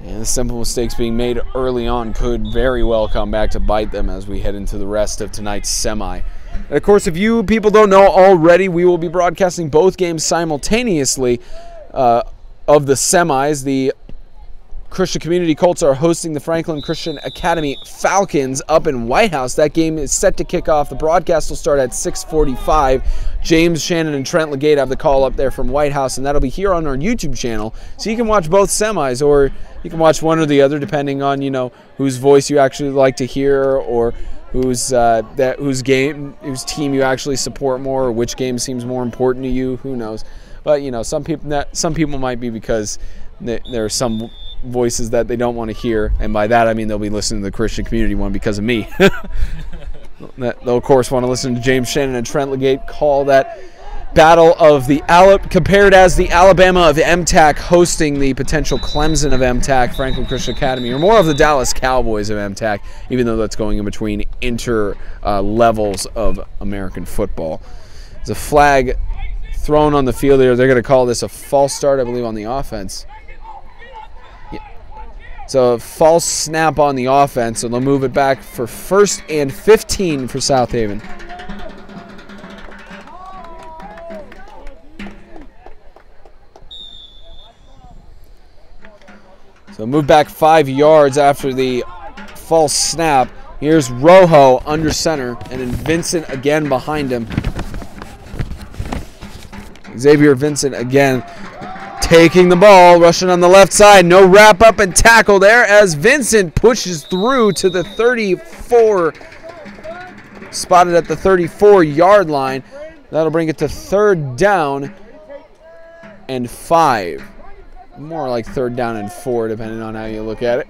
And the simple mistakes being made early on could very well come back to bite them as we head into the rest of tonight's semi. And of course, if you people don't know already, we will be broadcasting both games simultaneously of the semis. The Christian Community Colts are hosting the Franklin Christian Academy Falcons up in White House. That game is set to kick off. The broadcast will start at 6:45. James Shannon and Trent Legate have the call up there from White House, and that'll be here on our YouTube channel. So you can watch both semis, or you can watch one or the other, depending on whose voice you actually like to hear, or whose team you actually support more, or which game seems more important to you. Who knows? But some people might be because there are some voices that they don't want to hear, and by that I mean they'll be listening to the Christian Community one because of me. They'll of course want to listen to James Shannon and Trent Legate call that battle of compared as the Alabama of MTAC hosting the potential Clemson of MTAC, Franklin Christian Academy, or more of the Dallas Cowboys of MTAC, even though that's going in between levels of American football. There's a flag thrown on the field here. They're going to call this a false start, I believe, on the offense. So a false snap on the offense, and they'll move it back for 1st and 15 for South Haven. So move back 5 yards after the false snap. Here's Rojo under center, and then Vincent again behind him. Xavier Vincent again taking the ball, rushing on the left side. No wrap up and tackle there as Vincent pushes through to the 34. Spotted at the 34-yard line. That'll bring it to 3rd down and 5. More like 3rd down and 4, depending on how you look at it.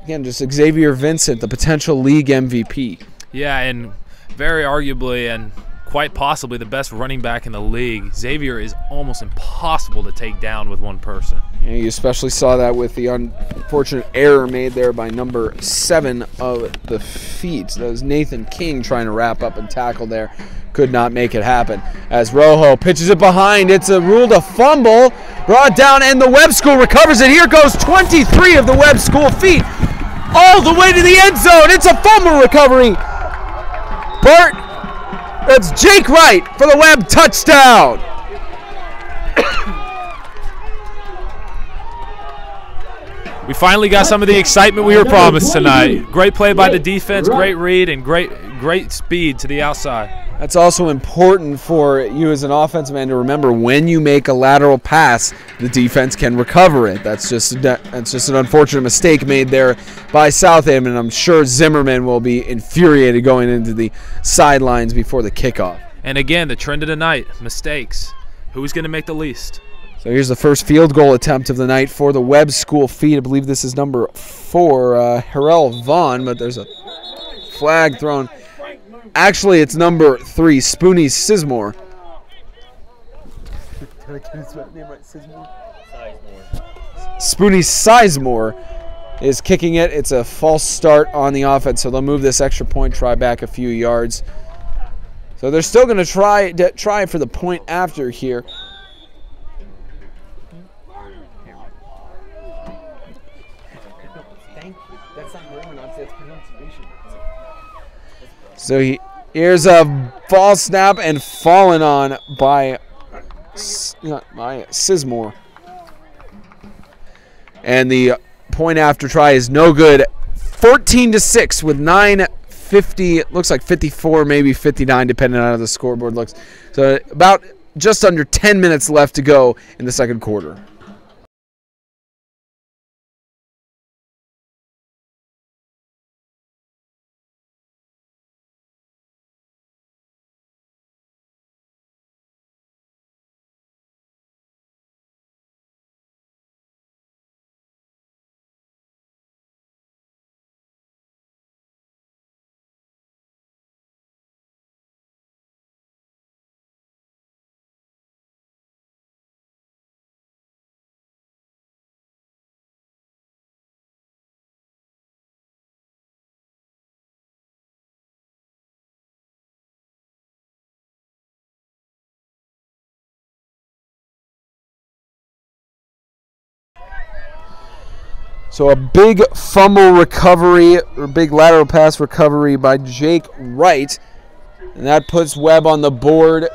again, just Xavier Vincent, the potential league MVP. Yeah, and very arguably and quite possibly the best running back in the league. Xavier is almost impossible to take down with one person. Yeah, you especially saw that with the unfortunate error made there by number 7 of the feet. That was Nathan King trying to wrap up and tackle there. Could not make it happen. As Rojo pitches it behind, it's ruled a fumble. Brought down, and the Webb School recovers it. Here goes 23 of the Webb School feet all the way to the end zone. It's a fumble recovery. That's Jake Wright for the Webb touchdown. We finally got some of the excitement we were promised tonight. Great play by the defense, great read, and great speed to the outside. That's also important for you as an offensive man to remember. When you make a lateral pass, the defense can recover it. That's just an unfortunate mistake made there by Southampton, and I'm sure Zimmerman will be infuriated going into the sidelines before the kickoff. And again, the trend of the night, mistakes. Who's going to make the least? So here's the first field goal attempt of the night for the Webb School feet. I believe this is number 4, Harrell Vaughn, but there's a flag thrown. Actually, it's number 3, Spoonie Sizemore. Did I get his name right? Sizemore? Spoonie Sizemore is kicking it. It's a false start on the offense, so they'll move this extra point, try back a few yards. So they're still going to try for the point after here. So here's a false snap and fallen on by Sizemore. And the point after try is no good. 14-6 with 9:50. Looks like 54, maybe 59, depending on how the scoreboard looks. So about just under 10 minutes left to go in the second quarter. So a big fumble recovery, or big lateral pass recovery by Jake Wright. And that puts Webb on the board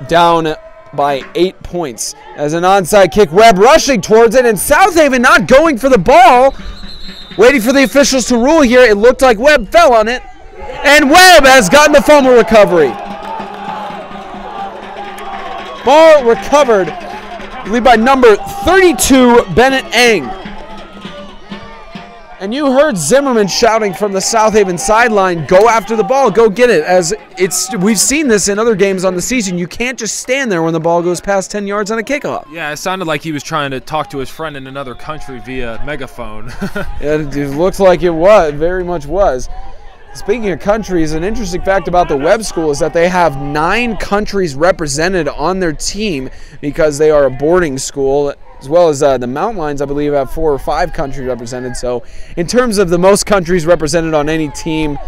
down by 8 points. As an onside kick, Webb rushing towards it, and Southaven not going for the ball. Waiting for the officials to rule here. It looked like Webb fell on it. And Webb has gotten the fumble recovery. Ball recovered, I believe, by number 32, Bennett Eng. And you heard Zimmerman shouting from the Southaven sideline, go after the ball, go get it. As we've seen this in other games on the season. You can't just stand there when the ball goes past 10 yards on a kickoff. Yeah, it sounded like he was trying to talk to his friend in another country via megaphone. It looks like it was, very much was. Speaking of countries, an interesting fact about the Webb School is that they have 9 countries represented on their team because they are a boarding school, as well as the Mountain Lions, I believe, have 4 or 5 countries represented. So in terms of the most countries represented on any team,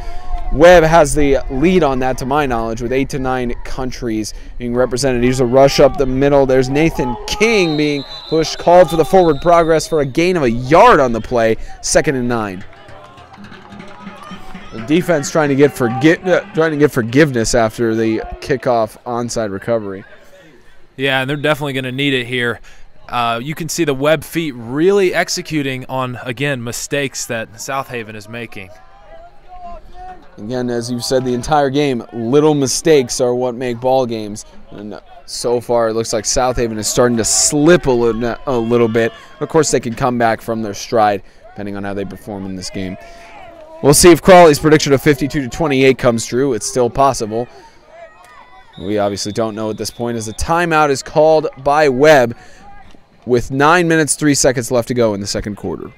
Webb has the lead on that, to my knowledge, with 8 to 9 countries being represented. Here's a rush up the middle. There's Nathan King being pushed, called for the forward progress for a gain of a yard on the play, 2nd and 9. The defense trying to get forgiveness after the kickoff onside recovery. Yeah, and they're definitely going to need it here. You can see the Webb feet really executing on, again, mistakes that Southaven is making. Again, as you've said the entire game, little mistakes are what make ball games. And so far, it looks like Southaven is starting to slip a little bit. Of course, they can come back from their stride, depending on how they perform in this game. We'll see if Crawley's prediction of 52-28 comes true. It's still possible. We obviously don't know at this point, as the timeout is called by Webb with 9 minutes, 3 seconds left to go in the second quarter.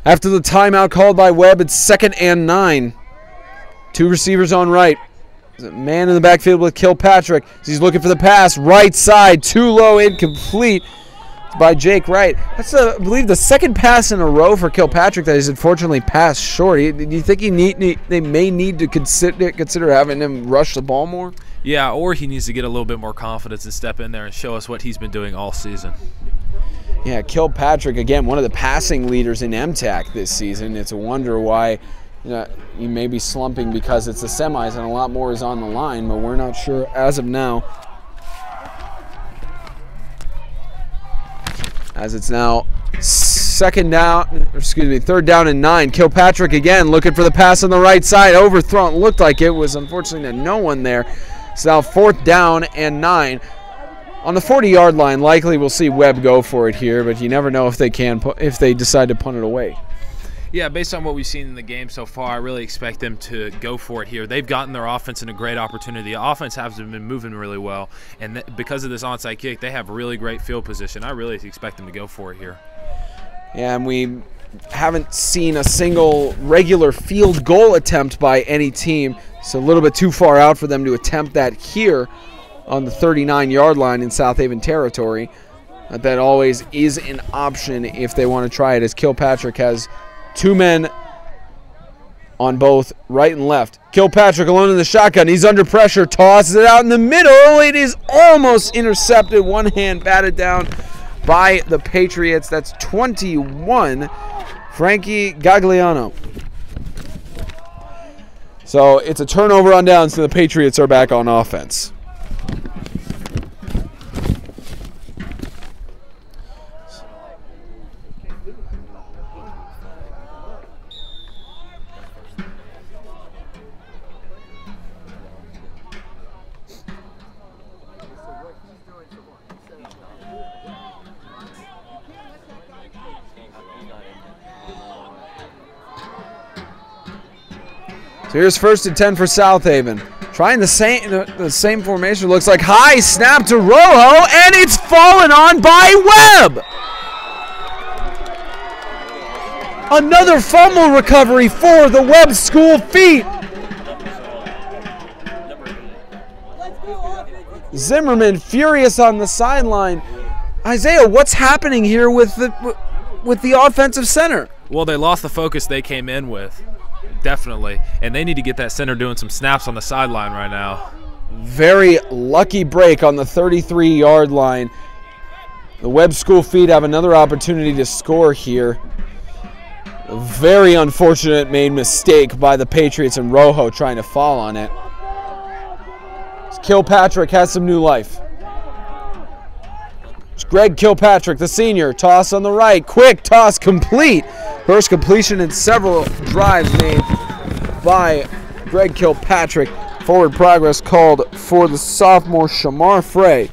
After the timeout called by Webb, it's 2nd and 9. 2 receivers on right. There's a man in the backfield with Kilpatrick. He's looking for the pass. Right side, too low, incomplete. It's by Jake Wright. That's, I believe, the 2nd pass in a row for Kilpatrick that he's unfortunately passed short. Do you think they may need to consider having him rush the ball more? Yeah, or he needs to get a little bit more confidence and step in there and show us what he's been doing all season. Yeah, Kilpatrick, again, one of the passing leaders in MTAC this season. It's a wonder why you may be slumping because it's the semis and a lot more is on the line, but we're not sure as of now. As it's now 3rd down and 9. Kilpatrick again looking for the pass on the right side. Overthrown. Looked like it was, unfortunately, no one there. It's now 4th down and 9. On the 40-yard line, likely we'll see Webb go for it here, but you never know if they decide to punt it away. Yeah, based on what we've seen in the game so far, I really expect them to go for it here. They've gotten their offense in a great opportunity. The offense has been moving really well, and because of this onside kick, they have really great field position. I really expect them to go for it here. Yeah, and we haven't seen a single regular field goal attempt by any team. It's a little bit too far out for them to attempt that here on the 39-yard line in South Haven territory. That always is an option if they want to try it, as Kilpatrick has 2 men on both right and left. Kilpatrick alone in the shotgun. He's under pressure. Tosses it out in the middle. It is almost intercepted. One hand batted down by the Patriots. That's 21, Frankie Gagliano. So it's a turnover on downs, so the Patriots are back on offense. So here's 1st and 10 for South Haven. Trying the same formation. Looks like high snap to Rojo, and it's fallen on by Webb. Another fumble recovery for the Webb School feet. Zimmerman furious on the sideline. Isaiah, what's happening here with the offensive center? Well, they lost the focus they came in with. Definitely, and they need to get that center doing some snaps on the sideline right now. Very lucky break on the 33-yard line. The Webb School feet have another opportunity to score here. A very unfortunate made mistake by the Patriots and Rojo trying to fall on it. Kilpatrick has some new life. It's Greg Kilpatrick, the senior. Toss on the right. Quick toss complete. First completion in several drives made by Greg Kilpatrick. Forward progress called for the sophomore Shamar Frey.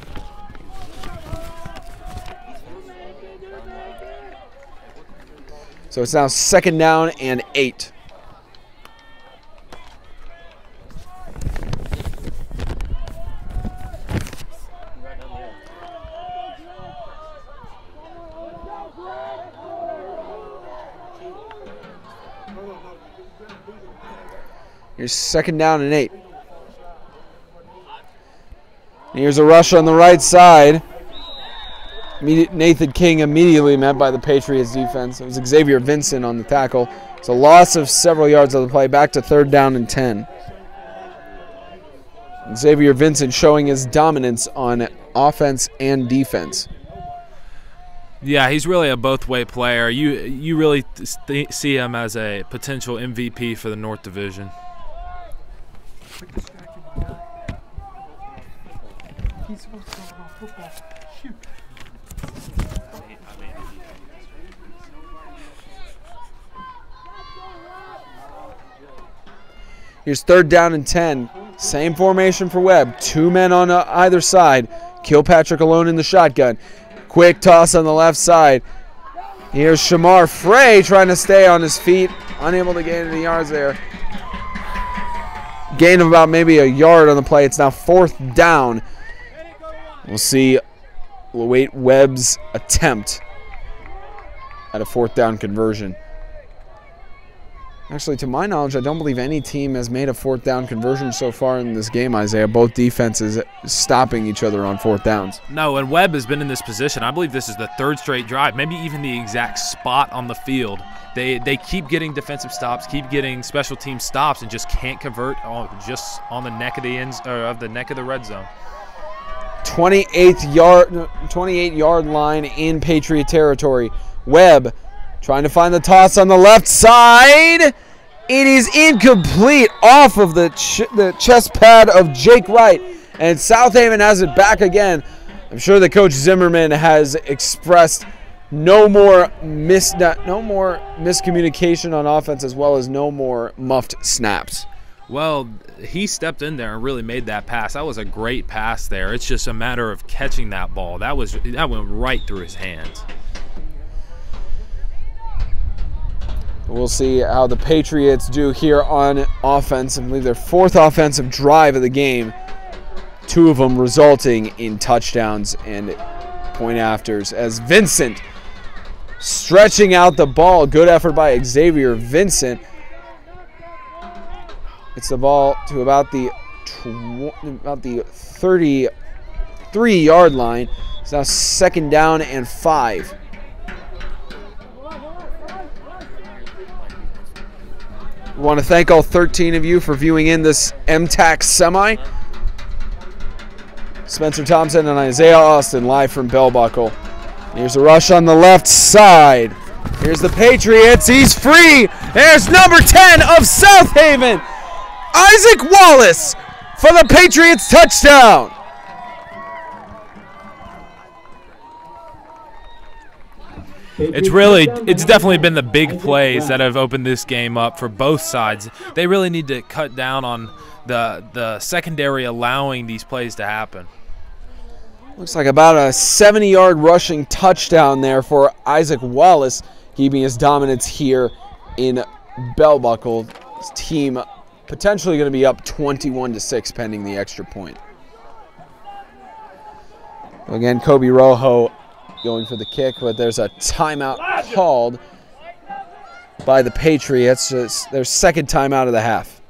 So it's now 2nd down and 8. Here's 2nd down and 8. Here's a rush on the right side. Nathan King immediately met by the Patriots defense. It was Xavier Vincent on the tackle. It's a loss of several yards on the play. Back to 3rd down and 10. Xavier Vincent showing his dominance on offense and defense. Yeah, he's really a both-way player. You really see him as a potential MVP for the North Division. He's supposed to talk about football. Shoot. Here's 3rd down and 10. Same formation for Webb. 2 men on either side. Kilpatrick alone in the shotgun. Quick toss on the left side. Here's Shamar Frey trying to stay on his feet. Unable to gain any yards there. Gain of about maybe a yard on the play. It's now 4th down. We'll await Webb's attempt at a 4th down conversion. Actually, to my knowledge, I don't believe any team has made a 4th down conversion so far in this game, Isaiah. Both defenses stopping each other on 4th downs. No, and Webb has been in this position. I believe this is the 3rd straight drive, maybe even the exact spot on the field. They keep getting defensive stops, keep getting special team stops, and just can't convert just on the neck of the neck of the red zone. 28-yard line in Patriot territory. Webb trying to find the toss on the left side. It is incomplete off of the chest pad of Jake Wright. And Southaven has it back again. I'm sure that Coach Zimmerman has expressed no more miscommunication on offense, as well as no more muffed snaps. Well, he stepped in there and really made that pass. That was a great pass there. It's just a matter of catching that ball. That went right through his hands. We'll see how the Patriots do here on offense. I believe their 4th offensive drive of the game. 2 of them resulting in touchdowns and point afters, as Vincent stretching out the ball. Good effort by Xavier Vincent. It's the ball to about the 33-yard line. It's now 2nd down and 5. We want to thank all 13 of you for viewing in this MTAC semi. Spencer Thompson and Isaiah Austin live from Bell Buckle. Here's a rush on the left side. Here's the Patriots. He's free. There's number 10 of Southaven, Isaac Wallace, for the Patriots touchdown. It's definitely been the big plays that have opened this game up for both sides. They really need to cut down on the secondary allowing these plays to happen. Looks like about a 70-yard rushing touchdown there for Isaac Wallace, keeping his dominance here in Bell Buckle. His team potentially going to be up 21-6 pending the extra point. Again, Kobe Rojo going for the kick, but there's a timeout called by the Patriots. It's their 2nd timeout of the half.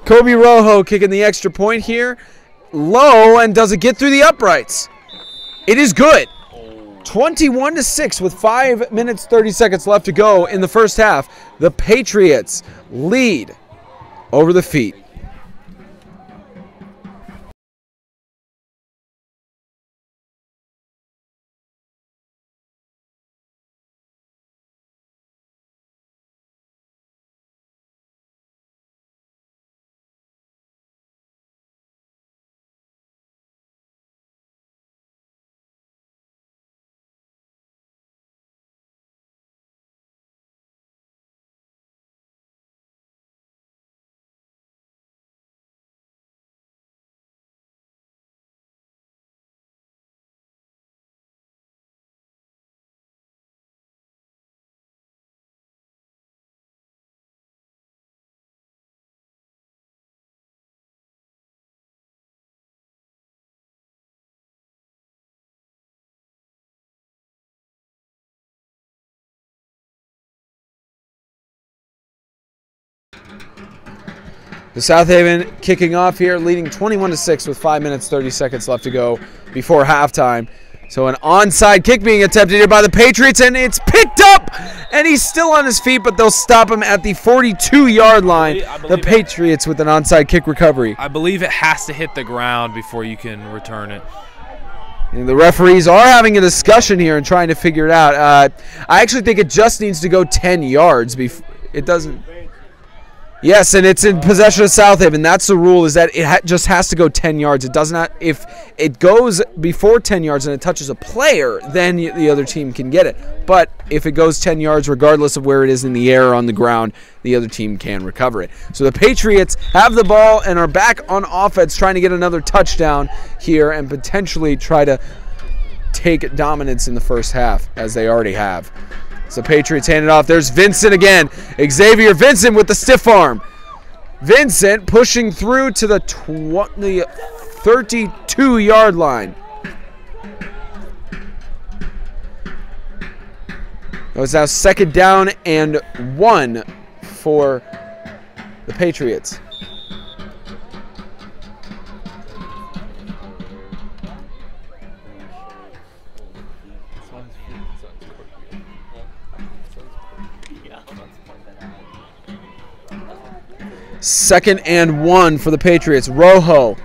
Kobe Rojo kicking the extra point here. Low, and does it get through the uprights? It is good. 21-6 with 5 minutes 30 seconds left to go in the first half. The Patriots lead over the feet. The Southaven kicking off here, leading 21-6 with 5 minutes 30 seconds left to go before halftime. So an onside kick being attempted here by the Patriots, and it's picked up, and he's still on his feet, but they'll stop him at the 42-yard line. The Patriots with an onside kick recovery. I believe it has to hit the ground before you can return it. And the referees are having a discussion here and trying to figure it out. I actually think it just needs to go 10 yards. It doesn't. Yes, and it's in possession of South Haven. That's the rule, is that it just has to go 10 yards. It does not. If it goes before 10 yards and it touches a player, then the other team can get it. But if it goes 10 yards, regardless of where it is in the air or on the ground, the other team can recover it. So the Patriots have the ball and are back on offense, trying to get another touchdown here and potentially try to take dominance in the first half, as they already have. So Patriots hand it off. There's Vincent again. Xavier Vincent with the stiff arm. Vincent pushing through to the 32-yard line. It was now 2nd down and 1 for the Patriots. Second and 1 for the Patriots. Rojo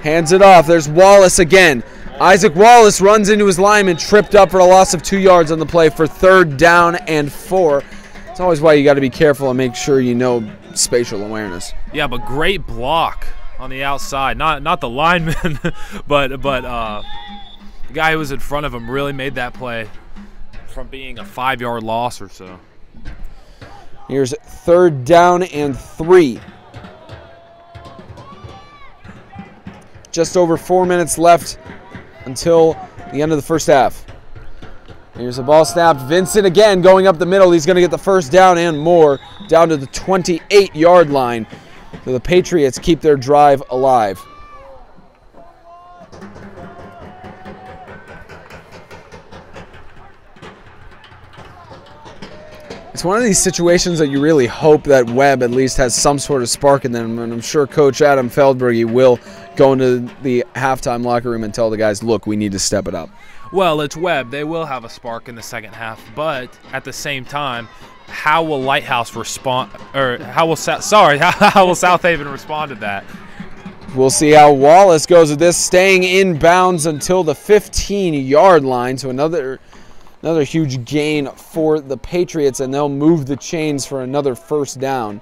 hands it off. There's Wallace again. Isaac Wallace runs into his lineman, tripped up for a loss of 2 yards on the play for 3rd down and 4. It's always why you got to be careful and make sure you know spatial awareness. Yeah, but great block on the outside. Not the lineman, but the guy who was in front of him really made that play from being a 5-yard loss or so. Here's 3rd down and 3. Just over 4 minutes left until the end of the first half. Here's a ball snapped. Vincent again going up the middle. He's going to get the 1st down and more, down to the 28-yard line. So the Patriots keep their drive alive. It's one of these situations that you really hope that Webb at least has some sort of spark in them, and I'm sure Coach Adam Feldberg will go into the halftime locker room and tell the guys, look, we need to step it up. Well, it's Webb. They will have a spark in the second half, but at the same time, how will Lighthouse respond, or how will South Haven respond to that? We'll see how Wallace goes with this, staying in bounds until the 15-yard line. So another huge gain for the Patriots, and they'll move the chains for another 1st down.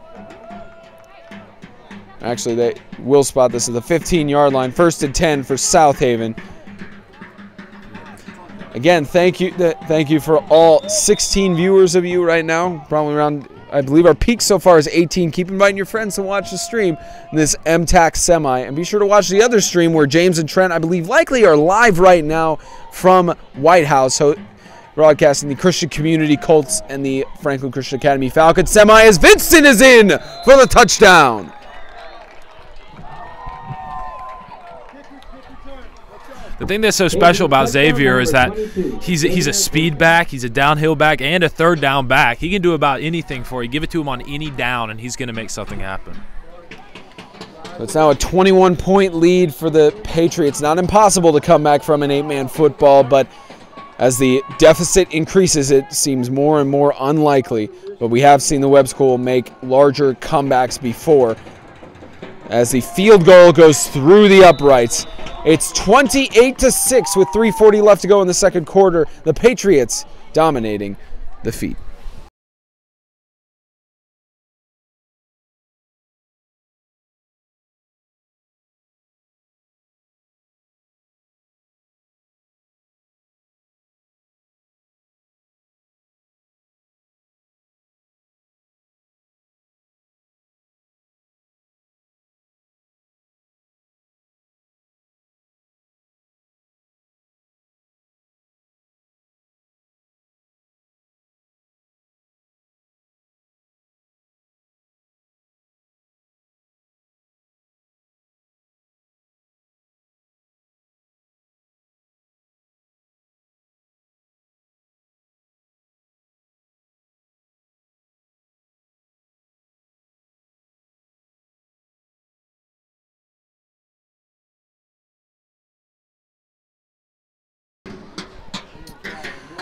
Actually, they will spot this at the 15-yard line. 1st and 10 for South Haven. Again, thank you for all 16 viewers of you right now. Probably around, I believe our peak so far is 18. Keep inviting your friends to watch the stream in this MTAC semi. And be sure to watch the other stream where James and Trent, I believe, likely are live right now from White House. So broadcasting the Christian Community Colts and the Franklin Christian Academy Falcons semi as Vincent is in for the touchdown. The thing that's so special about Xavier is that he's a speed back, he's a downhill back, and a 3rd down back. He can do about anything for you. Give it to him on any down, and he's going to make something happen. So it's now a 21-point lead for the Patriots. Not impossible to come back from an 8-man football, but as the deficit increases, it seems more and more unlikely. But we have seen the Webb School make larger comebacks before. As the field goal goes through the uprights, it's 28-6 with 3:40 left to go in the second quarter. The Patriots dominating the feat.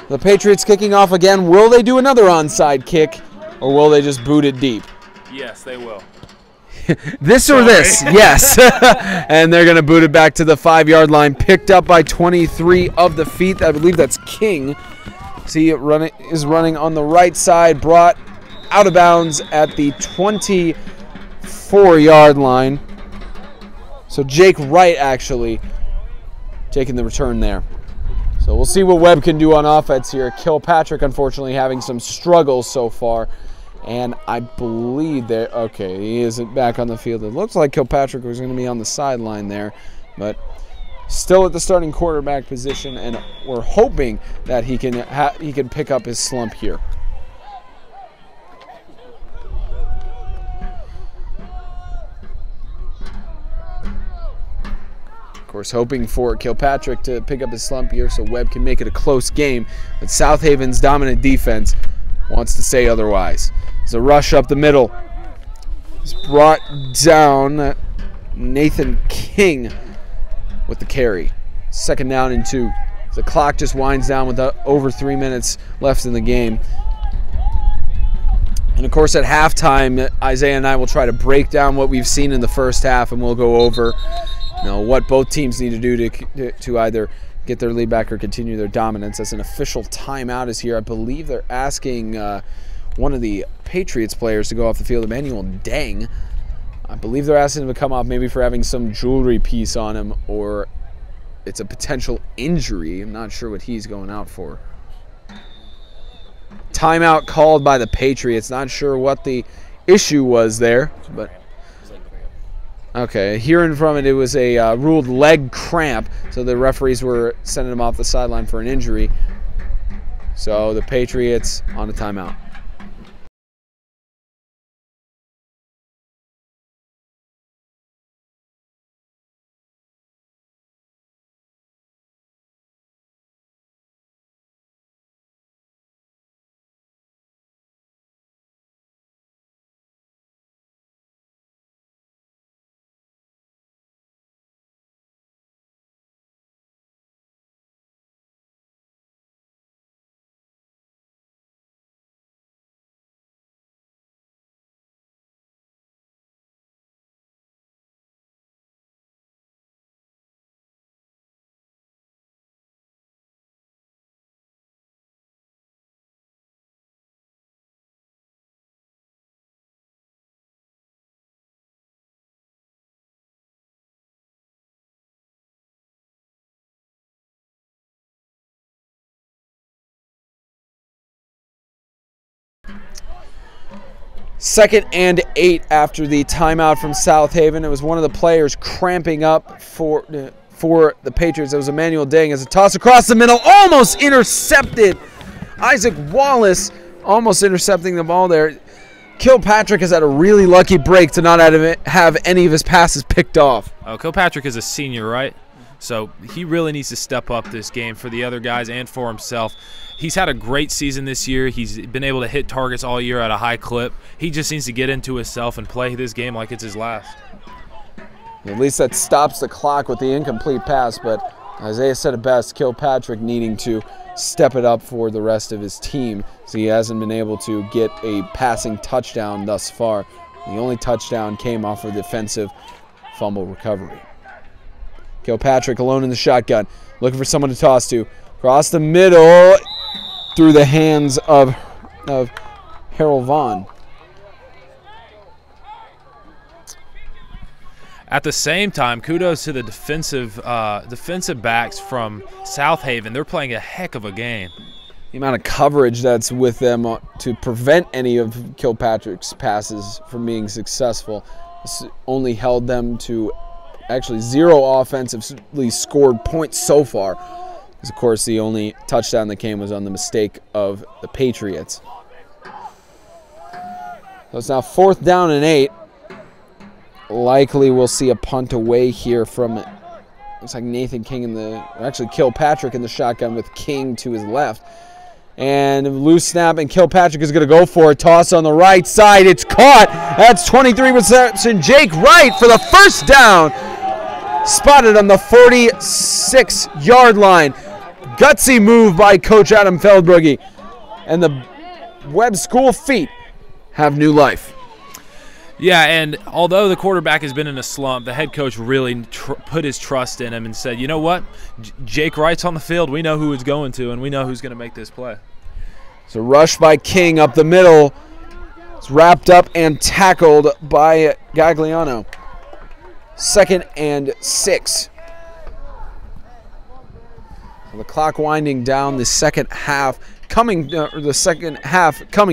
The Patriots kicking off again. Will they do another onside kick, or will they just boot it deep? Yes, they will. This or this, yes. And they're going to boot it back to the 5-yard line. Picked up by 23 of the feet. I believe that's King. See, it is running on the right side. Brought out of bounds at the 24-yard line. So Jake Wright actually taking the return there. So we'll see what Webb can do on offense here. Kilpatrick, unfortunately, having some struggles so far. And I believe that, okay, he isn't back on the field. It looks like Kilpatrick was going to be on the sideline there, but still at the starting quarterback position, and we're hoping that he can pick up his slump here. Of course, hoping for Kilpatrick to pick up his slump here so Webb can make it a close game, but South Haven's dominant defense wants to say otherwise. It's a rush up the middle. It's brought down. Nathan King with the carry. 2nd down and 2. The clock just winds down with over 3 minutes left in the game. And of course at halftime, Isaiah and I will try to break down what we've seen in the first half, and we'll go over what both teams need to do to either get their lead back or continue their dominance. As an official timeout is here. I believe they're asking one of the Patriots players to go off the field, Emmanuel Dang. I believe they're asking him to come off maybe for having some jewelry piece on him, or it's a potential injury. I'm not sure what he's going out for. Timeout called by the Patriots. Not sure what the issue was there, but okay, hearing from it, it was a ruled leg cramp, so the referees were sending him off the sideline for an injury. So the Patriots on a timeout. Second and 8 after the timeout from South Haven. It was one of the players cramping up for the Patriots. It was Emmanuel Dang as a toss across the middle, almost intercepted. Isaac Wallace almost intercepting the ball there. Kilpatrick has had a really lucky break to not have any of his passes picked off. Kilpatrick is a senior, right? So he really needs to step up this game for the other guys and for himself. He's had a great season this year. He's been able to hit targets all year at a high clip. He just needs to get into himself and play this game like it's his last. At least that stops the clock with the incomplete pass, but Isaiah said it best, Kilpatrick needing to step it up for the rest of his team, so he hasn't been able to get a passing touchdown thus far. The only touchdown came off of the defensive fumble recovery. Kilpatrick alone in the shotgun, looking for someone to toss to. Across the middle, through the hands of Harold Vaughn. At the same time, kudos to the defensive backs from South Haven. They're playing a heck of a game. The amount of coverage that's with them to prevent any of Kilpatrick's passes from being successful only held them to actually 0 offensively scored points so far. Because, of course, the only touchdown that came was on the mistake of the Patriots. So it's now 4th down and 8. Likely we'll see a punt away here from, looks like Nathan King actually Kilpatrick in the shotgun with King to his left. And loose snap, and Kilpatrick is going to go for a toss on the right side. It's caught. That's 23 reception. Jake Wright for the first down. Spotted on the 46-yard line. gutsy move by Coach Adam Feldbrugge. And the Webb School feet have new life. Yeah, and although the quarterback has been in a slump, the head coach really put his trust in him and said, you know what, Jake Wright's on the field. We know who it's going to, and we know who's going to make this play. So rush by King up the middle. It's wrapped up and tackled by Gagliano. 2nd and 6. So the clock winding down. The second half coming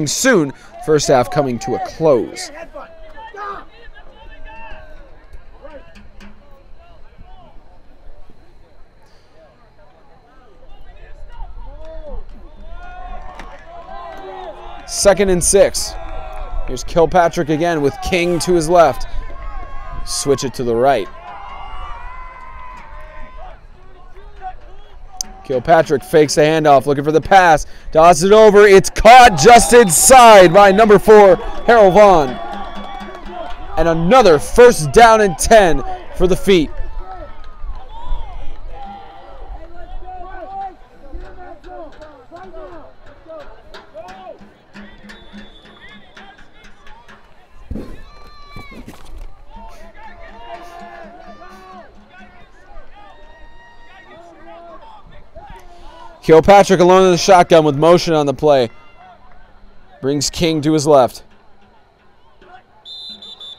soon. First half coming to a close. Second and 6. Here's Kilpatrick again with King to his left. Switch it to the right. Kilpatrick fakes the handoff, looking for the pass. Tosses it over. It's caught just inside by number 4, Harold Vaughn. And another first down and 10 for the feet. Kilpatrick alone in the shotgun with motion on the play. Brings King to his left.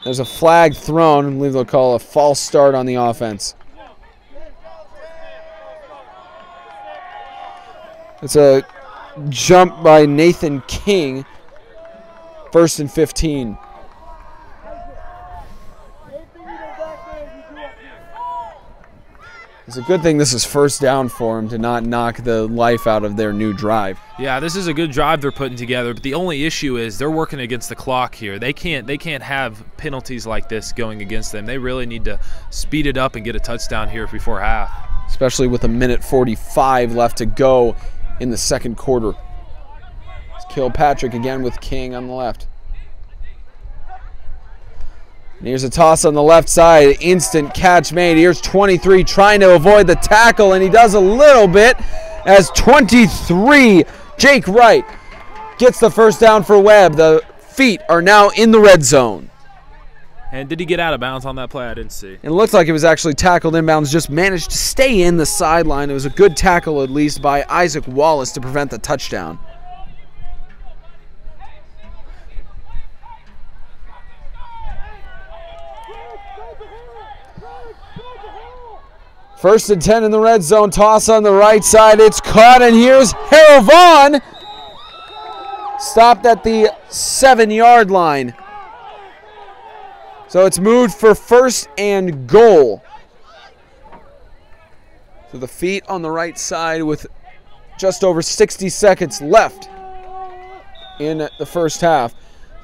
There's a flag thrown. I believe they'll call a false start on the offense. It's a jump by Nathan King. 1st and 15. It's a good thing this is first down for him to not knock the life out of their new drive. Yeah, this is a good drive they're putting together, but the only issue is they're working against the clock here. They can't have penalties like this going against them. They really need to speed it up and get a touchdown here before half. Especially with 1:45 left to go in the second quarter. It's Kilpatrick again with King on the left. And here's a toss on the left side. Instant catch made. Here's 23 trying to avoid the tackle, and he does a little bit as 23, Jake Wright, gets the first down for Webb. The feet are now in the red zone. And did he get out of bounds on that play? I didn't see. It looked like it was actually tackled inbounds, just managed to stay in the sideline. It was a good tackle, at least, by Isaac Wallace to prevent the touchdown. First and 10 in the red zone. Toss on the right side. It's caught, and here's Harold Vaughn. Stopped at the 7-yard line. So it's moved for 1st and goal. So the feet on the right side with just over 60 seconds left in the first half.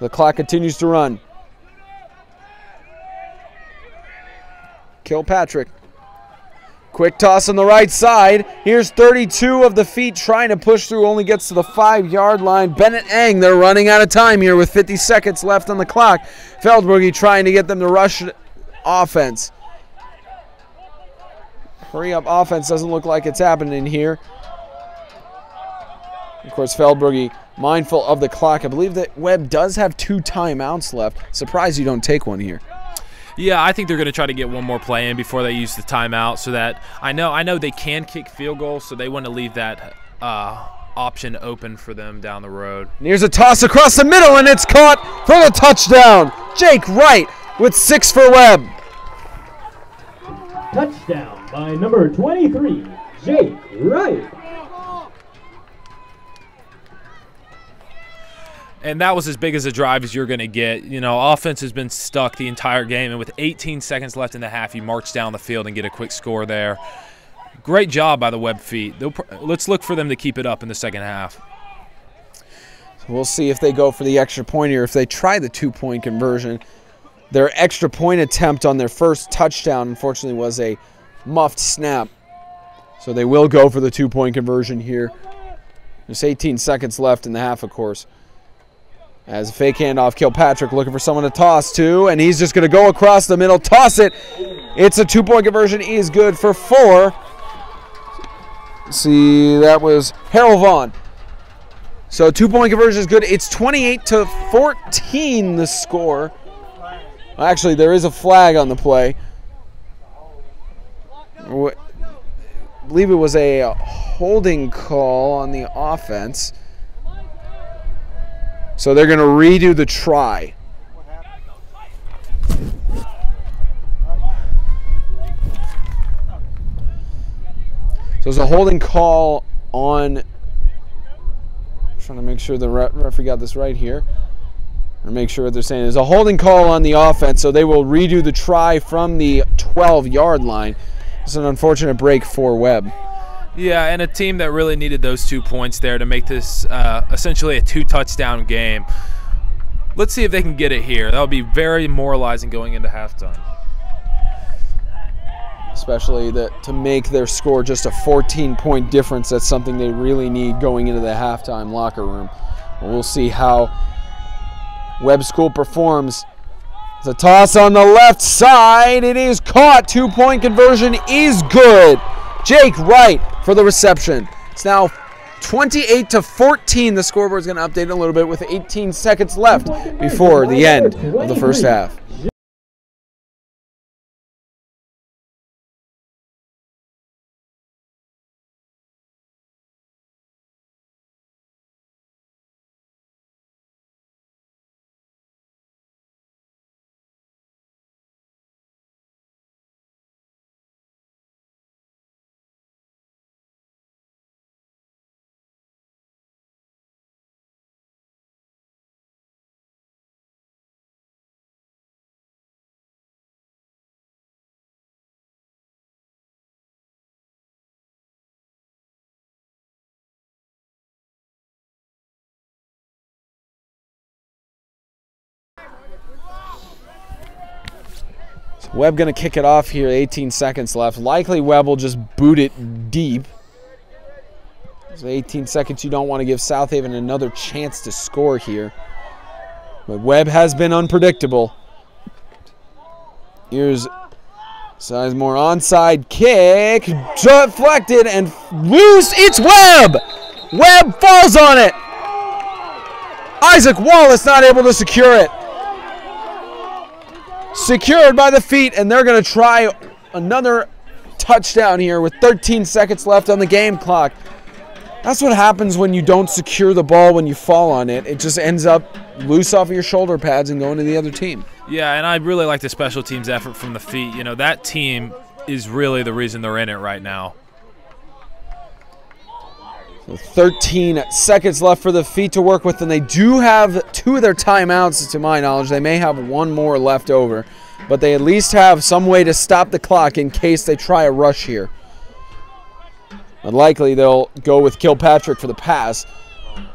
The clock continues to run. Kilpatrick. Quick toss on the right side. Here's 32 of the feet trying to push through. Only gets to the 5-yard line. Bennett Eng, they're running out of time here with 50 seconds left on the clock. Feldbrugge trying to get them to rush offense. Hurry up offense doesn't look like it's happening here. Of course, Feldbrugge mindful of the clock. I believe that Webb does have 2 timeouts left. Surprised you don't take one here. Yeah, I think they're going to try to get one more play in before they use the timeout, so that I know they can kick field goals, so they want to leave that option open for them down the road. And here's a toss across the middle, and it's caught for the touchdown. Jake Wright with 6 for Webb. Touchdown by number 23, Jake Wright. And that was as big as a drive as you're going to get. You know, offense has been stuck the entire game, and with 18 seconds left in the half, you march down the field and get a quick score there. Great job by the Webb feet. Let's look for them to keep it up in the second half. So we'll see if they go for the extra point here, if they try the 2-point conversion. Their extra point attempt on their first touchdown, unfortunately, was a muffed snap. So they will go for the 2-point conversion here. There's 18 seconds left in the half, of course. As a fake handoff, Kilpatrick looking for someone to toss to, and he's just going to go across the middle, toss it. It's a 2-point conversion. He is good for 4. see, that was Harold Vaughn. So 2-point conversion is good. It's 28-14 the score. Actually, there is a flag on the play. I believe it was a holding call on the offense. So they're going to redo the try. So it's a holding call on, I'm trying to make sure the referee got this right here, or make sure what they're saying. There's a holding call on the offense, so they will redo the try from the 12-yard line. It's an unfortunate break for Webb. Yeah, and a team that really needed those 2 points there to make this essentially a 2-touchdown game. Let's see if they can get it here. That would be very demoralizing going into halftime. Especially to make their score just a 14-point difference. That's something they really need going into the halftime locker room. We'll see how Webb School performs. It's a toss on the left side. It is caught. 2-point conversion is good. Jake Wright for the reception. It's now 28-14. The scoreboard is going to update a little bit with 18 seconds left before the end of the first half. Webb going to kick it off here, 18 seconds left. Likely Webb will just boot it deep. So 18 seconds, you don't want to give South Haven another chance to score here. But Webb has been unpredictable. Here's Sizemore onside kick, deflected and loose. It's Webb! Webb falls on it. Isaac Wallace not able to secure it. Secured by the feet, and they're going to try another touchdown here with 13 seconds left on the game clock. That's what happens when you don't secure the ball when you fall on it. It just ends up loose off of your shoulder pads and going to the other team. Yeah, and I really like the special teams effort from the feet. You know, that team is really the reason they're in it right now. So 13 seconds left for the feet to work with, and they do have 2 of their timeouts, to my knowledge. They may have 1 more left over, but they at least have some way to stop the clock in case they try a rush here. But likely they'll go with Kilpatrick for the pass.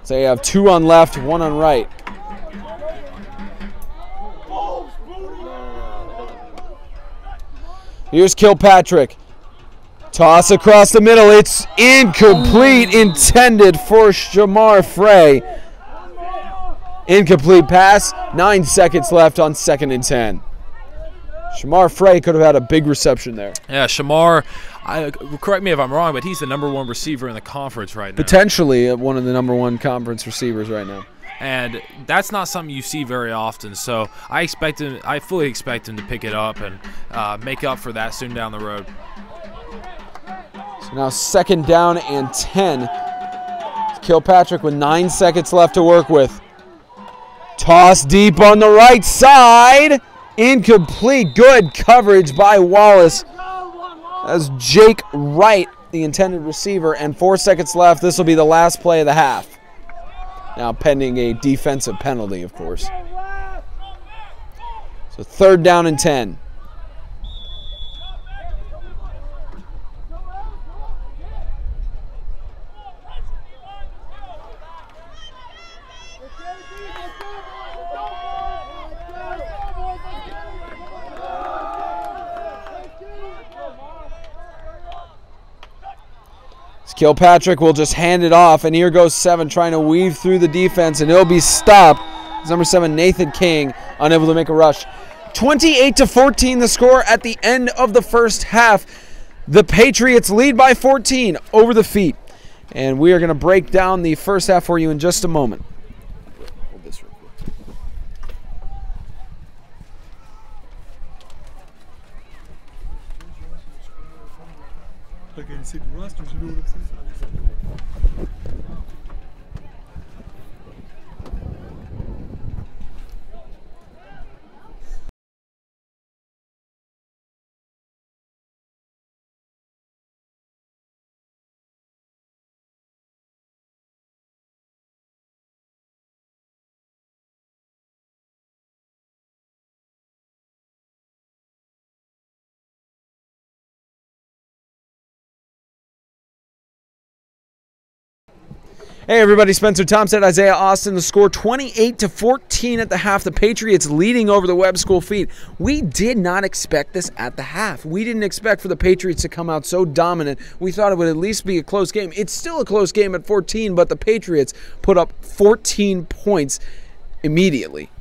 So they have 2 on left, 1 on right. Here's Kilpatrick. Toss across the middle. It's incomplete, intended for Shamar Frey. Incomplete pass. 9 seconds left on 2nd and 10. Shamar Frey could have had a big reception there. Yeah, Shamar, correct me if I'm wrong, but he's the #1 receiver in the conference right now. Potentially one of the #1 conference receivers right now. And that's not something you see very often. So I fully expect him to pick it up and make up for that soon down the road. So now 2nd down and 10. Kilpatrick with 9 seconds left to work with. Toss deep on the right side. Incomplete. Good coverage by Wallace. That's Jake Wright, the intended receiver, and 4 seconds left. This will be the last play of the half. Now pending a defensive penalty, of course. So 3rd down and 10. Kilpatrick will just hand it off, and here goes 7 trying to weave through the defense, and it'll be stopped. It's number 7, Nathan King, unable to make a rush. 28-14 the score at the end of the first half. The Patriots lead by 14 over the feet. And we are going to break down the first half for you in just a moment. Hold this real quick. I can see the rosters, you know what I'm saying? Hey everybody, Spencer Thompson, Isaiah Austin. The score 28-14 at the half. The Patriots leading over the Webb School feet. We did not expect this at the half. We didn't expect for the Patriots to come out so dominant. We thought it would at least be a close game. It's still a close game at 14, but the Patriots put up 14 points immediately.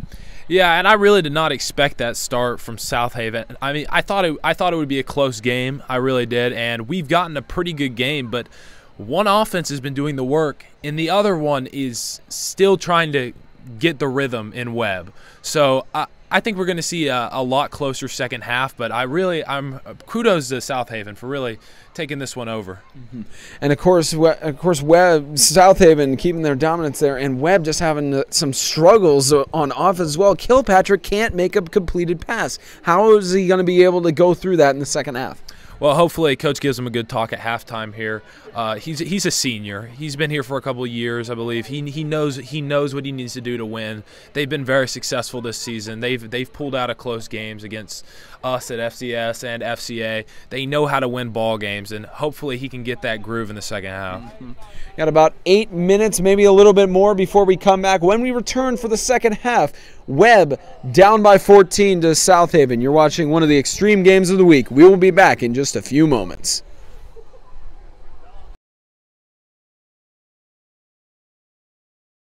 Yeah, and I really did not expect that start from South Haven. I mean, I thought it would be a close game. I really did, and we've gotten a pretty good game, but one offense has been doing the work, and the other one is still trying to get the rhythm in Webb. So I think we're going to see a lot closer second half, but I'm kudos to South Haven for really taking this one over. Mm-hmm. And of course, Webb, South Haven keeping their dominance there, and Webb just having some struggles on offense as well. Kilpatrick can't make a completed pass. How is he going to be able to go through that in the second half? Well, hopefully Coach gives him a good talk at halftime here. He's a senior. He's been here for a couple of years, I believe. He knows what he needs to do to win. They've been very successful this season. They've pulled out of close games against us at FCS and FCA. They know how to win ball games, and hopefully he can get that groove in the second half. Mm-hmm. Got about 8 minutes, maybe a little bit more before we come back. When we return for the second half, Webb down by 14 to South Haven. You're watching one of the extreme games of the week. We will be back in just a few moments.